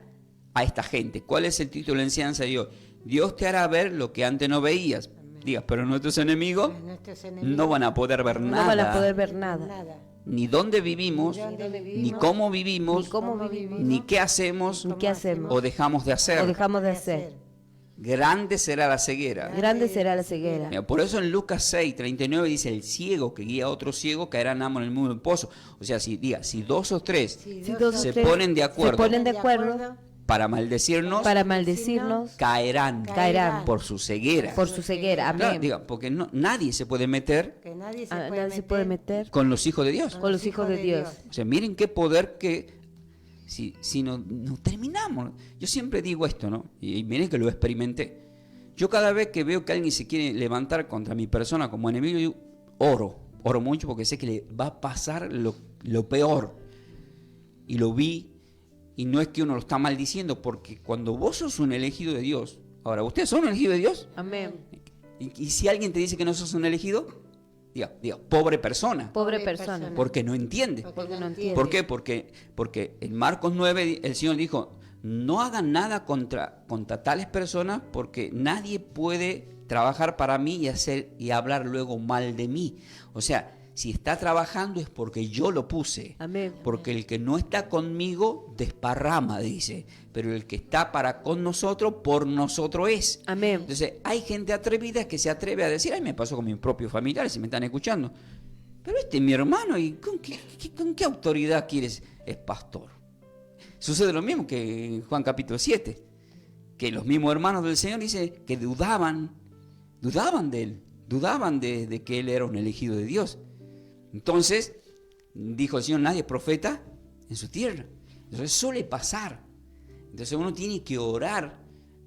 B: a esta gente. ¿Cuál es el título de la enseñanza de Dios? Dios te hará ver lo que antes no veías. Diga, pero nuestros enemigos no van a poder ver nada.
C: No van a poder ver nada.
B: Ni dónde vivimos, ni cómo vivimos, ni qué hacemos,
C: Ni qué hacemos.
B: o dejamos de hacer.
C: O dejamos de hacer.
B: Grande será la ceguera.
C: Grande será la ceguera.
B: Mira, por eso en Lucas 6:39 dice: el ciego que guía a otro ciego caerá en en el mundo del pozo. O sea, si dos o tres
C: Si dos o
B: se
C: tres
B: ponen de acuerdo para maldecirnos, caerán por su ceguera.
C: por su ceguera.
B: Claro,
C: Amén.
B: diga, porque nadie se puede meter
C: Nadie se puede meter
B: con los hijos de Dios.
C: con los hijos de Dios.
B: O sea, miren qué poder que si nos terminamos. Yo siempre digo esto, ¿no? Y miren que lo experimenté. Yo cada vez que veo que alguien se quiere levantar contra mi persona como enemigo, yo oro mucho, porque sé que le va a pasar lo peor. Y lo vi, y no es que uno lo está maldiciendo, porque cuando vos sos un elegido de Dios, ahora, ¿ustedes son un elegido de Dios?
C: Amén.
B: Y si alguien te dice que no sos un elegido, diga, pobre persona.
C: Pobre persona.
B: Porque no entiende.
C: Porque no entiende.
B: ¿Por qué? Porque en Marcos 9 el Señor dijo: no hagan nada contra tales personas, porque nadie puede trabajar para mí y hablar luego mal de mí. O sea, si está trabajando es porque yo lo puse.
C: Amén.
B: Porque el que no está conmigo desparrama, dice. Pero el que está para con nosotros, por nosotros es.
C: Amén.
B: Entonces, hay gente atrevida que se atreve a decir, ay, me pasó con mis propios familiares, si me están escuchando. Pero este es mi hermano, ¿y con qué autoridad quieres? Es pastor. Sucede lo mismo que en Juan capítulo 7, que los mismos hermanos del Señor dice que dudaban de él, dudaban de que él era un elegido de Dios. Entonces, dijo el Señor, nadie es profeta en su tierra. Entonces suele pasar. Entonces uno tiene que orar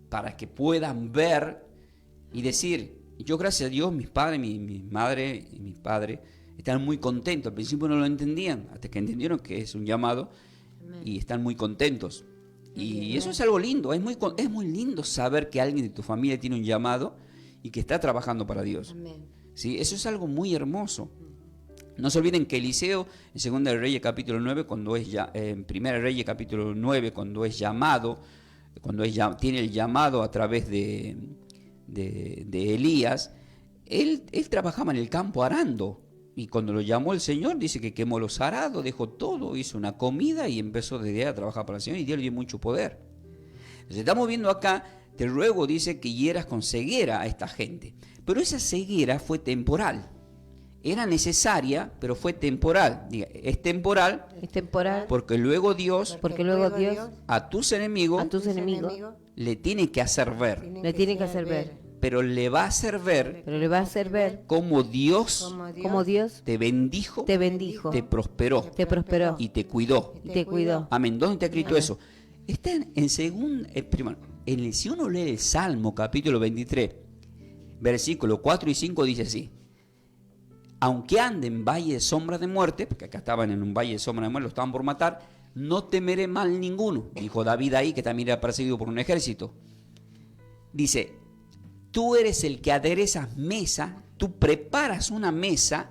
B: para que puedan ver y decir, yo gracias a Dios, mis padres, mi madre y mi padre están muy contentos. Al principio no lo entendían, hasta que entendieron que es un llamado. Amén. Y están muy contentos. Y eso es algo lindo, es muy lindo saber que alguien de tu familia tiene un llamado y que está trabajando para Dios. Amén. ¿Sí? Eso es algo muy hermoso. No se olviden que Eliseo, en 2 Reyes capítulo 9, en 1 Reyes capítulo 9, cuando es llamado, tiene el llamado a través de Elías, él trabajaba en el campo arando. Y cuando lo llamó el Señor, dice que quemó los arados, dejó todo, hizo una comida y empezó desde ahí a trabajar para el Señor, y Dios le dio mucho poder. Entonces estamos viendo acá, te ruego, dice, que hieras con ceguera a esta gente. Pero esa ceguera fue temporal. Era necesaria, pero fue temporal. Diga, es temporal.
C: Es temporal.
B: Porque luego Dios a tus enemigos le tiene que hacer ver.
C: Le tiene que hacer ver.
B: Pero le va a hacer ver.
C: Pero le va a hacer ver
B: cómo Dios te bendijo, te prosperó y te cuidó. Amén. ¿Dónde está escrito eso? Está si uno lee el Salmo capítulo 23, versículos 4 y 5, dice así: aunque ande en valle de sombra de muerte, porque acá estaban en un valle de sombra de muerte, lo estaban por matar, no temeré mal ninguno. Dijo David ahí, que también era perseguido por un ejército. Dice, tú eres el que aderezas mesa, tú preparas una mesa,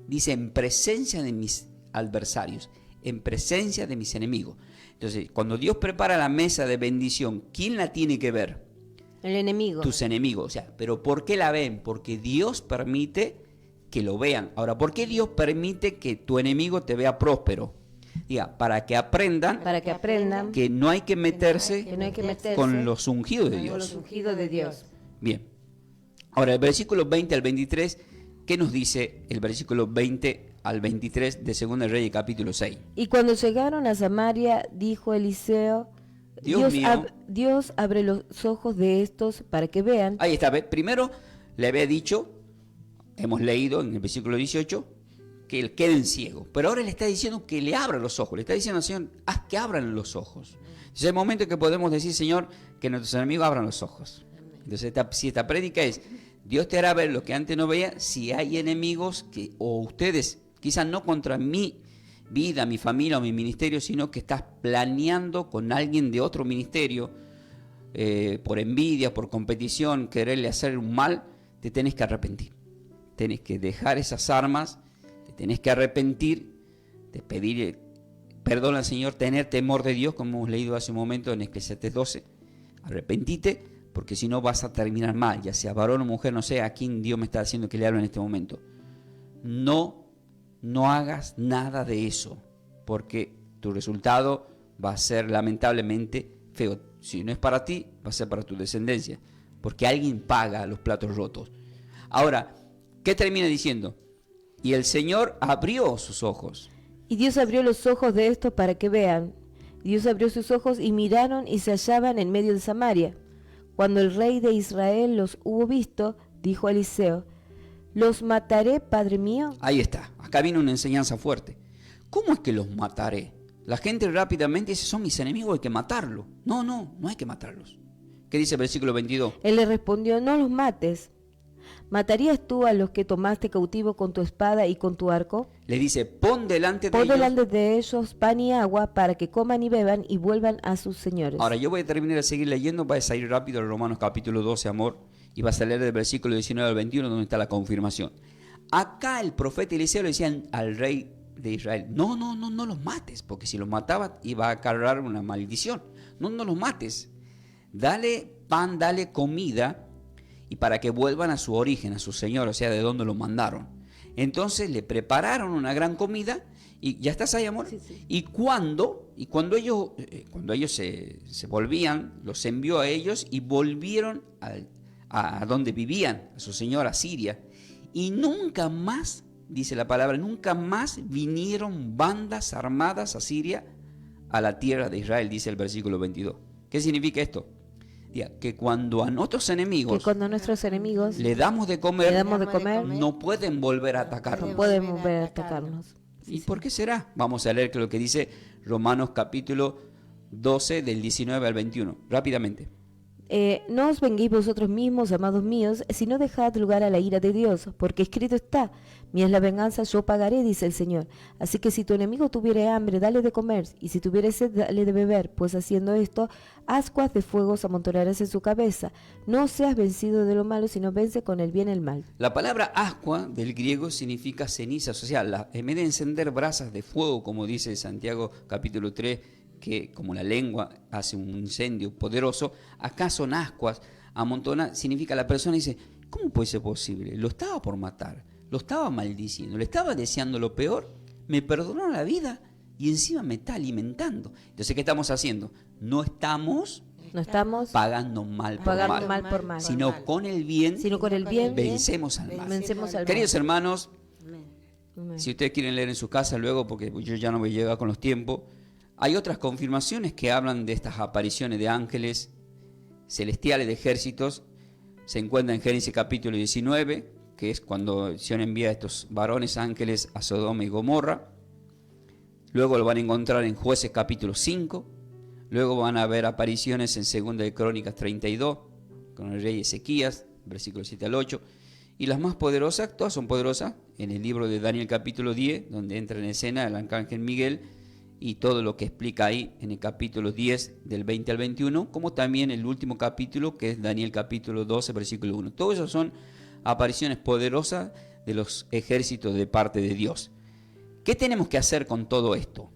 B: dice, en presencia de mis adversarios, en presencia de mis enemigos. Entonces, cuando Dios prepara la mesa de bendición, ¿quién la tiene que ver?
C: El enemigo.
B: Tus enemigos. O sea, ¿pero por qué la ven? Porque Dios permite que lo vean. Ahora, ¿por qué Dios permite que tu enemigo te vea próspero? Diga, para que aprendan que no hay que meterse, con los ungidos de Dios. Bien. Ahora, el versículo 20 al 23, ¿qué nos dice el versículo 20 al 23 de 2 Reyes capítulo 6?
C: Y cuando llegaron a Samaria, dijo Eliseo, Dios abre los ojos de estos para que vean.
B: Ahí está, primero le había dicho, hemos leído en el versículo 18, que queden ciegos. Pero ahora le está diciendo que le abra los ojos. Le está diciendo al Señor, haz que abran los ojos. Es el momento que podemos decir, Señor, que nuestros enemigos abran los ojos. Entonces, si esta prédica es, Dios te hará ver lo que antes no veía, si hay enemigos o ustedes, quizás no contra mi vida, mi familia o mi ministerio, sino que estás planeando con alguien de otro ministerio, por envidia, por competición, quererle hacer un mal, te tenés que arrepentir. Tenés que dejar esas armas, te tenés que arrepentir, de pedir perdón al Señor, tener temor de Dios, como hemos leído hace un momento en Eclesiastés 12. Arrepentite, porque si no vas a terminar mal, ya sea varón o mujer, no sé a quién Dios me está haciendo que le hable en este momento. No hagas nada de eso, porque tu resultado va a ser lamentablemente feo. Si no es para ti, va a ser para tu descendencia, porque alguien paga los platos rotos. Ahora, ¿qué termina diciendo? Y el Señor abrió sus ojos.
C: Y Dios abrió los ojos de estos para que vean. Dios abrió sus ojos y miraron y se hallaban en medio de Samaria. Cuando el rey de Israel los hubo visto, dijo a Eliseo, ¿los mataré, padre mío?
B: Ahí está, acá viene una enseñanza fuerte. ¿Cómo es que los mataré? La gente rápidamente dice, son mis enemigos, hay que matarlos. No hay que matarlos. ¿Qué dice el versículo 22?
C: Él le respondió, no los mates. ¿Matarías tú a los que tomaste cautivo con tu espada y con tu arco?
B: Le dice, pon delante de
C: ellos pan y agua para que coman y beban y vuelvan a sus señores.
B: Ahora yo voy a terminar de seguir leyendo, vas a ir rápido a Romanos capítulo 12, amor, y vas a leer del versículo 19 al 21 donde está la confirmación. Acá el profeta Eliseo le decía al rey de Israel, no los mates, porque si los mataba iba a cargar una maldición. No los mates. Dale pan, dale comida, y para que vuelvan a su origen, a su Señor, o sea, de donde lo mandaron. Entonces le prepararon una gran comida. Y ya estás ahí, amor.
C: Sí, sí.
B: Y cuando ellos se volvían, los envió a ellos y volvieron a donde vivían, a su señora Siria. Y nunca más, dice la palabra, nunca más vinieron bandas armadas a Siria, a la tierra de Israel, dice el versículo 22. ¿Qué significa esto? Que cuando a nuestros enemigos,
C: Que cuando nuestros enemigos
B: le damos de comer, no pueden volver a atacarnos.
C: no pueden volver a atacarnos.
B: ¿Y por qué será? Vamos a leer lo que dice Romanos capítulo 12 del 19 al 21, rápidamente.
C: No os venguéis vosotros mismos, amados míos, sino dejad lugar a la ira de Dios, porque escrito está: mía es la venganza, yo pagaré, dice el Señor. Así que si tu enemigo tuviere hambre, dale de comer, y si tuviere sed, dale de beber, pues haciendo esto, ascuas de fuego se amontonarán en su cabeza. No seas vencido de lo malo, sino vence con el bien el mal.
B: La palabra ascua del griego significa cenizas, o sea, en vez de encender brasas de fuego, como dice Santiago capítulo 3, que como la lengua hace un incendio poderoso, acá son ascuas, amontona, significa la persona dice, ¿cómo puede ser posible? Lo estaba por matar, lo estaba maldiciendo, le estaba deseando lo peor, me perdonó la vida y encima me está alimentando. Entonces, ¿qué estamos haciendo? No estamos pagando mal por mal, sino con el bien, vencemos al mal. Queridos hermanos, si ustedes quieren leer en su casa luego, porque yo ya no me llega con los tiempos, hay otras confirmaciones que hablan de estas apariciones de ángeles celestiales, de ejércitos. Se encuentra en Génesis capítulo 19, que es cuando el Señor envía a estos varones ángeles a Sodoma y Gomorra. Luego lo van a encontrar en Jueces capítulo 5. Luego van a ver apariciones en Segunda de Crónicas 32, con el rey Ezequías, versículos 7 al 8. Y las más poderosas, todas son poderosas, en el libro de Daniel capítulo 10, donde entra en escena el arcángel Miguel, y todo lo que explica ahí en el capítulo 10 del 20 al 21, como también el último capítulo que es Daniel capítulo 12 versículo 1. Todo eso son apariciones poderosas de los ejércitos de parte de Dios. ¿Qué tenemos que hacer con todo esto?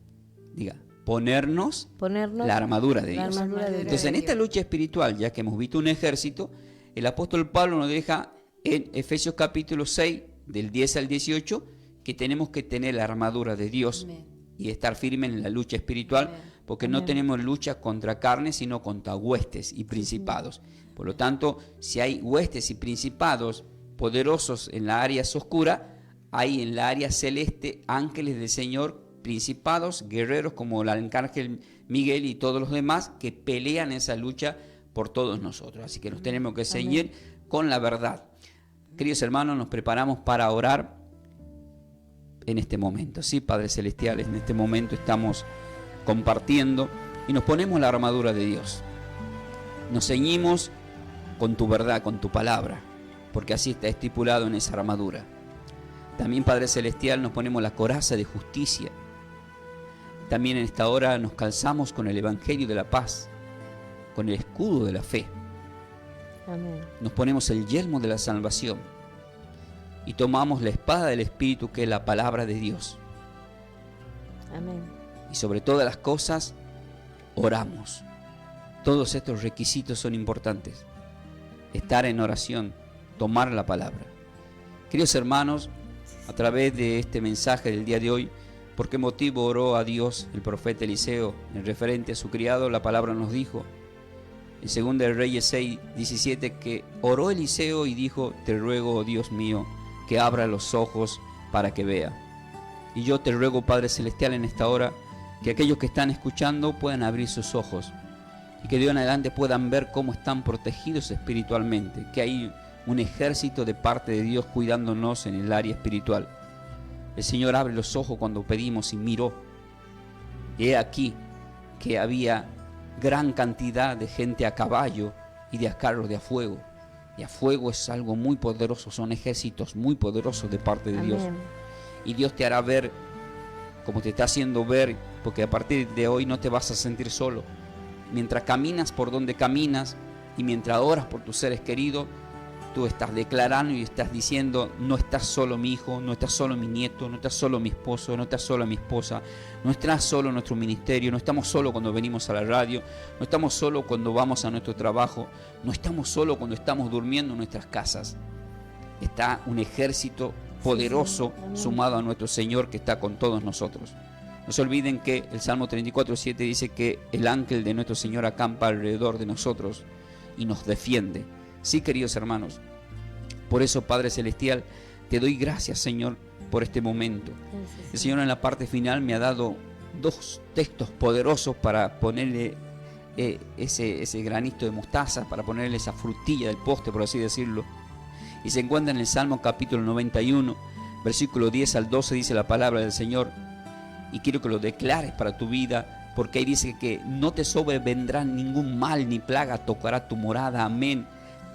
B: Ponernos la armadura de Dios. Entonces, en esta lucha espiritual, ya que hemos visto un ejército, el apóstol Pablo nos deja en Efesios capítulo 6 del 10 al 18 que tenemos que tener la armadura de Dios. Amén. Y estar firmes en la lucha espiritual, porque no tenemos lucha contra carne, sino contra huestes y principados. Por lo tanto, si hay huestes y principados poderosos en la área oscura, hay en la área celeste ángeles del Señor, principados, guerreros como el arcángel Miguel y todos los demás que pelean esa lucha por todos nosotros. Así que nos tenemos que ceñir con la verdad. Queridos hermanos, nos preparamos para orar en este momento. Sí, Padre Celestial, en este momento estamos compartiendo y nos ponemos la armadura de Dios. Nos ceñimos con tu verdad, con tu palabra, porque así está estipulado en esa armadura. También, Padre Celestial, nos ponemos la coraza de justicia. También en esta hora nos calzamos con el Evangelio de la paz, con el escudo de la fe.
C: Amén.
B: Nos ponemos el yelmo de la salvación y tomamos la espada del Espíritu, que es la palabra de Dios.
C: Amén.
B: Y sobre todas las cosas, oramos. Todos estos requisitos son importantes. Estar en oración, tomar la palabra. Queridos hermanos, a través de este mensaje del día de hoy, ¿por qué motivo oró a Dios el profeta Eliseo? En referente a su criado, la palabra nos dijo, en 2 de Reyes 6:17, que oró Eliseo y dijo, te ruego, oh Dios mío, que abra los ojos para que vea. Y yo te ruego, Padre Celestial, en esta hora, que aquellos que están escuchando puedan abrir sus ojos y que de hoy en adelante puedan ver cómo están protegidos espiritualmente, que hay un ejército de parte de Dios cuidándonos en el área espiritual. El Señor abre los ojos cuando pedimos y miró. Y he aquí que había gran cantidad de gente a caballo y de carros de a fuego. Y a fuego es algo muy poderoso, son ejércitos muy poderosos de parte de Dios. Y Dios te hará ver como te está haciendo ver, porque a partir de hoy no te vas a sentir solo. Mientras caminas por donde caminas y mientras oras por tus seres queridos, tú estás declarando y estás diciendo, no estás solo mi hijo, no estás solo mi nieto, no estás solo mi esposo, no estás solo mi esposa, no estás solo en nuestro ministerio, no estamos solo cuando venimos a la radio, no estamos solo cuando vamos a nuestro trabajo, no estamos solo cuando estamos durmiendo en nuestras casas. Está un ejército poderoso,
C: Amén.
B: sumado a nuestro Señor que está con todos nosotros. No se olviden que el Salmo 34:7 dice que el ángel de nuestro Señor acampa alrededor de nosotros y nos defiende. Sí, queridos hermanos, por eso, Padre Celestial, te doy gracias, Señor, por este momento.
C: Gracias,
B: El Señor en la parte final me ha dado 2 textos poderosos para ponerle ese granito de mostaza, para ponerle esa frutilla del postre, por así decirlo. Y se encuentra en el Salmo capítulo 91, versículo 10 al 12, dice la palabra del Señor. Y quiero que lo declares para tu vida, porque ahí dice que no te sobrevendrá ningún mal ni plaga tocará tu morada. Amén.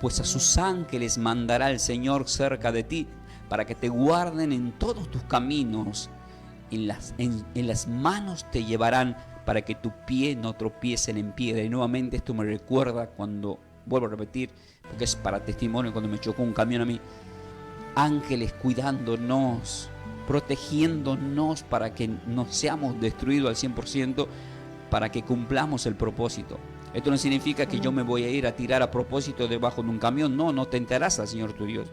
B: Pues a sus ángeles mandará el Señor cerca de ti, para que te guarden en todos tus caminos. En las manos te llevarán, para que tu pie no tropiece en piedra. Y nuevamente esto me recuerda cuando, vuelvo a repetir, porque es para testimonio, cuando me chocó un camión a mí. Ángeles cuidándonos, protegiéndonos para que no seamos destruidos al 100%, para que cumplamos el propósito. Esto no significa que yo me voy a ir a tirar a propósito debajo de un camión. No tentarás al Señor tu Dios.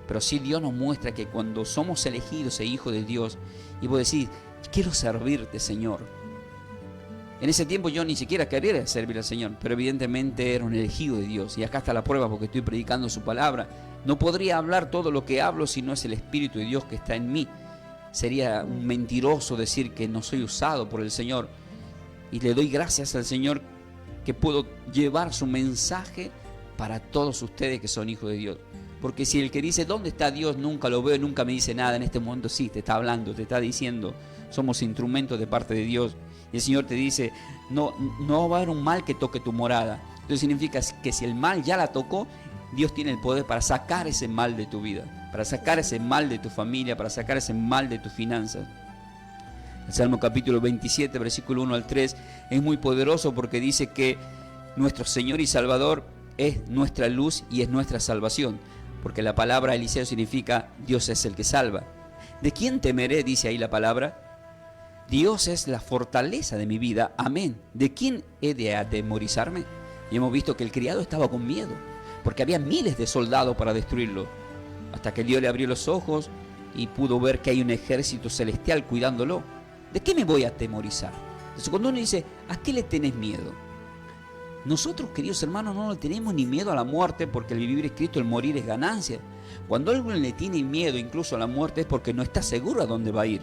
B: Pero sí Dios nos muestra que cuando somos elegidos e hijos de Dios, y vos decís, quiero servirte, Señor. En ese tiempo yo ni siquiera quería servir al Señor, pero evidentemente era un elegido de Dios. Y acá está la prueba, porque estoy predicando su palabra. No podría hablar todo lo que hablo si no es el Espíritu de Dios que está en mí. Sería un mentiroso decir que no soy usado por el Señor. Y le doy gracias al Señor que puedo llevar su mensaje para todos ustedes que son hijos de Dios. Porque si el que dice, ¿dónde está Dios? Nunca lo veo, nunca me dice nada en este momento. Sí, te está hablando, te está diciendo. Somos instrumentos de parte de Dios. Y el Señor te dice, no va a haber un mal que toque tu morada. Entonces significa que si el mal ya la tocó, Dios tiene el poder para sacar ese mal de tu vida, para sacar ese mal de tu familia, para sacar ese mal de tus finanzas. El Salmo capítulo 27, versículo 1 al 3, es muy poderoso porque dice que nuestro Señor y Salvador es nuestra luz y es nuestra salvación. Porque la palabra Eliseo significa Dios es el que salva. ¿De quién temeré? Dice ahí la palabra. Dios es la fortaleza de mi vida. Amén. ¿De quién he de atemorizarme? Y hemos visto que el criado estaba con miedo, porque había miles de soldados para destruirlo. Hasta que Dios le abrió los ojos y pudo ver que hay un ejército celestial cuidándolo. ¿De qué me voy a atemorizar? Entonces cuando uno dice, ¿a qué le tenés miedo? Nosotros, queridos hermanos, no le tenemos ni miedo a la muerte, porque el vivir es Cristo, el morir es ganancia. Cuando alguien le tiene miedo incluso a la muerte es porque no está seguro a dónde va a ir.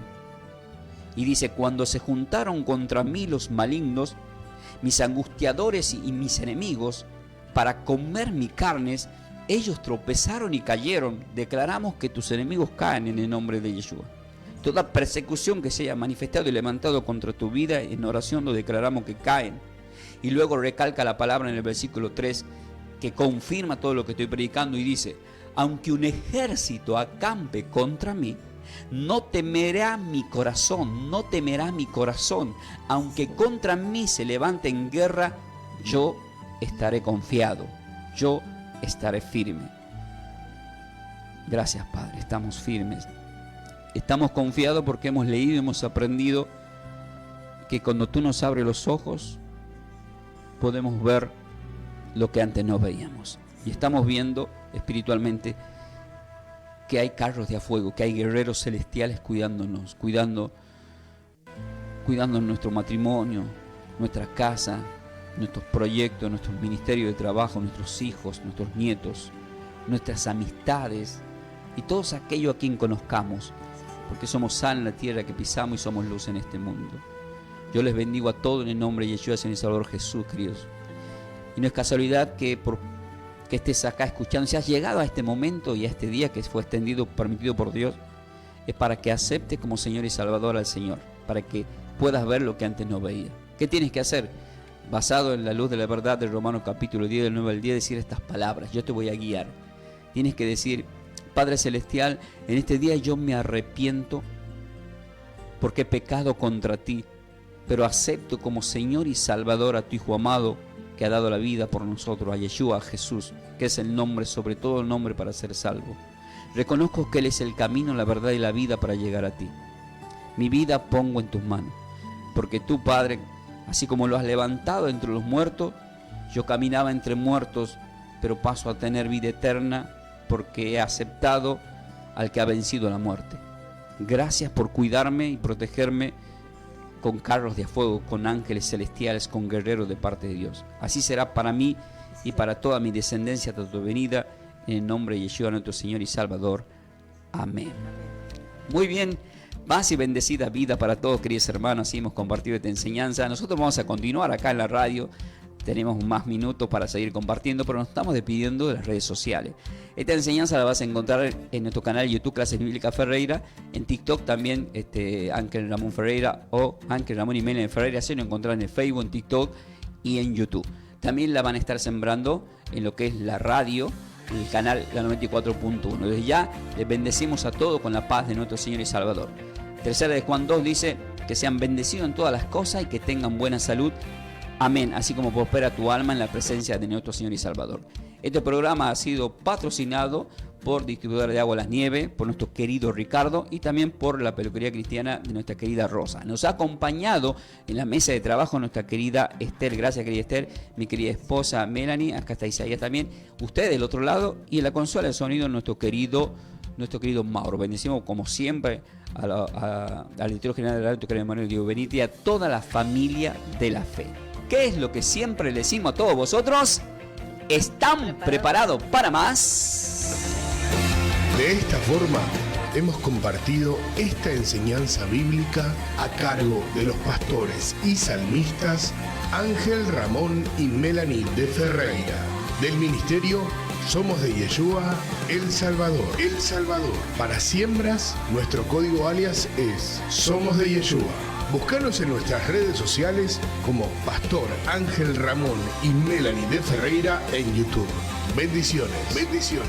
B: Y dice, cuando se juntaron contra mí los malignos, mis angustiadores y mis enemigos, para comer mi carnes, ellos tropezaron y cayeron. Declaramos que tus enemigos caen en el nombre de Yeshua. Toda persecución que se haya manifestado y levantado contra tu vida, en oración lo declaramos que caen. Y luego recalca la palabra en el versículo 3, que confirma todo lo que estoy predicando, y dice, aunque un ejército acampe contra mí, no temerá mi corazón, no temerá mi corazón. Aunque contra mí se levante en guerra, yo estaré confiado, yo estaré firme. Gracias, Padre, estamos firmes. Estamos confiados porque hemos leído y hemos aprendido que cuando tú nos abres los ojos, podemos ver lo que antes no veíamos. Y estamos viendo espiritualmente que hay carros de a fuego, que hay guerreros celestiales cuidándonos, cuidando nuestro matrimonio, nuestra casa, nuestros proyectos, nuestro ministerio de trabajo, nuestros hijos, nuestros nietos, nuestras amistades y todos aquellos a quien conozcamos, porque somos sal en la tierra que pisamos y somos luz en este mundo. Yo les bendigo a todos en el nombre de Yeshua, Señor y Salvador Jesús, queridos. Y no es casualidad que estés acá escuchando, si has llegado a este momento y a este día que fue extendido, permitido por Dios, es para que aceptes como Señor y Salvador al Señor, para que puedas ver lo que antes no veías. ¿Qué tienes que hacer? Basado en la luz de la verdad de Romanos capítulo 10, del 9 al 10, decir estas palabras, yo te voy a guiar. Tienes que decir, Padre Celestial, en este día yo me arrepiento porque he pecado contra ti, pero acepto como Señor y Salvador a tu Hijo amado, que ha dado la vida por nosotros, a Yeshua, a Jesús, que es el nombre, sobre todo el nombre para ser salvo. Reconozco que Él es el camino, la verdad y la vida para llegar a ti. Mi vida pongo en tus manos, porque tú, Padre, así como lo has levantado entre los muertos, yo caminaba entre muertos, pero paso a tener vida eterna, porque he aceptado al que ha vencido la muerte. Gracias por cuidarme y protegerme con carros de fuego, con ángeles celestiales, con guerreros de parte de Dios. Así será para mí y para toda mi descendencia hasta tu venida, en el nombre de Yeshua, nuestro Señor y Salvador. Amén. Muy bien, paz y bendecida vida para todos, queridos hermanos. Así hemos compartido esta enseñanza. Nosotros vamos a continuar acá en la radio. Tenemos más minutos para seguir compartiendo, pero nos estamos despidiendo de las redes sociales. Esta enseñanza la vas a encontrar en nuestro canal de YouTube, Clases Bíblicas Ferreira. En TikTok también, Ángel Ramón Ferreira o Ángel Ramón y Melanie Ferreira. Se lo encontrarán en Facebook, en TikTok y en YouTube. También la van a estar sembrando en lo que es la radio, el canal la 94.1. Desde ya les bendecimos a todos con la paz de nuestro Señor y Salvador. Tercera de Juan 2 dice que sean bendecidos en todas las cosas y que tengan buena salud. Amén, así como prospera tu alma en la presencia de nuestro Señor y Salvador. Este programa ha sido patrocinado por Distribuidora de Agua Las Nieves, por nuestro querido Ricardo y también por la peluquería cristiana de nuestra querida Rosa. Nos ha acompañado en la mesa de trabajo nuestra querida Esther. Gracias, querida Esther. Mi querida esposa Melanie, acá está Isaías también. Usted del otro lado y en la consola de sonido nuestro querido Mauro. Bendecimos como siempre al director general de la radio, Manuel Diego Benítez, y a toda la familia de la fe. ¿Qué es lo que siempre le decimos a todos vosotros? ¿Están preparados para más?
A: De esta forma, hemos compartido esta enseñanza bíblica a cargo de los pastores y salmistas Ángel Ramón y Melanie de Ferreira, del ministerio Somos de Yeshua, El Salvador. El Salvador. Para siembras, nuestro código alias es Somos de Yeshua. Búscanos en nuestras redes sociales como Pastor Ángel Ramón y Melanie de Ferreira en YouTube. Bendiciones. Bendiciones.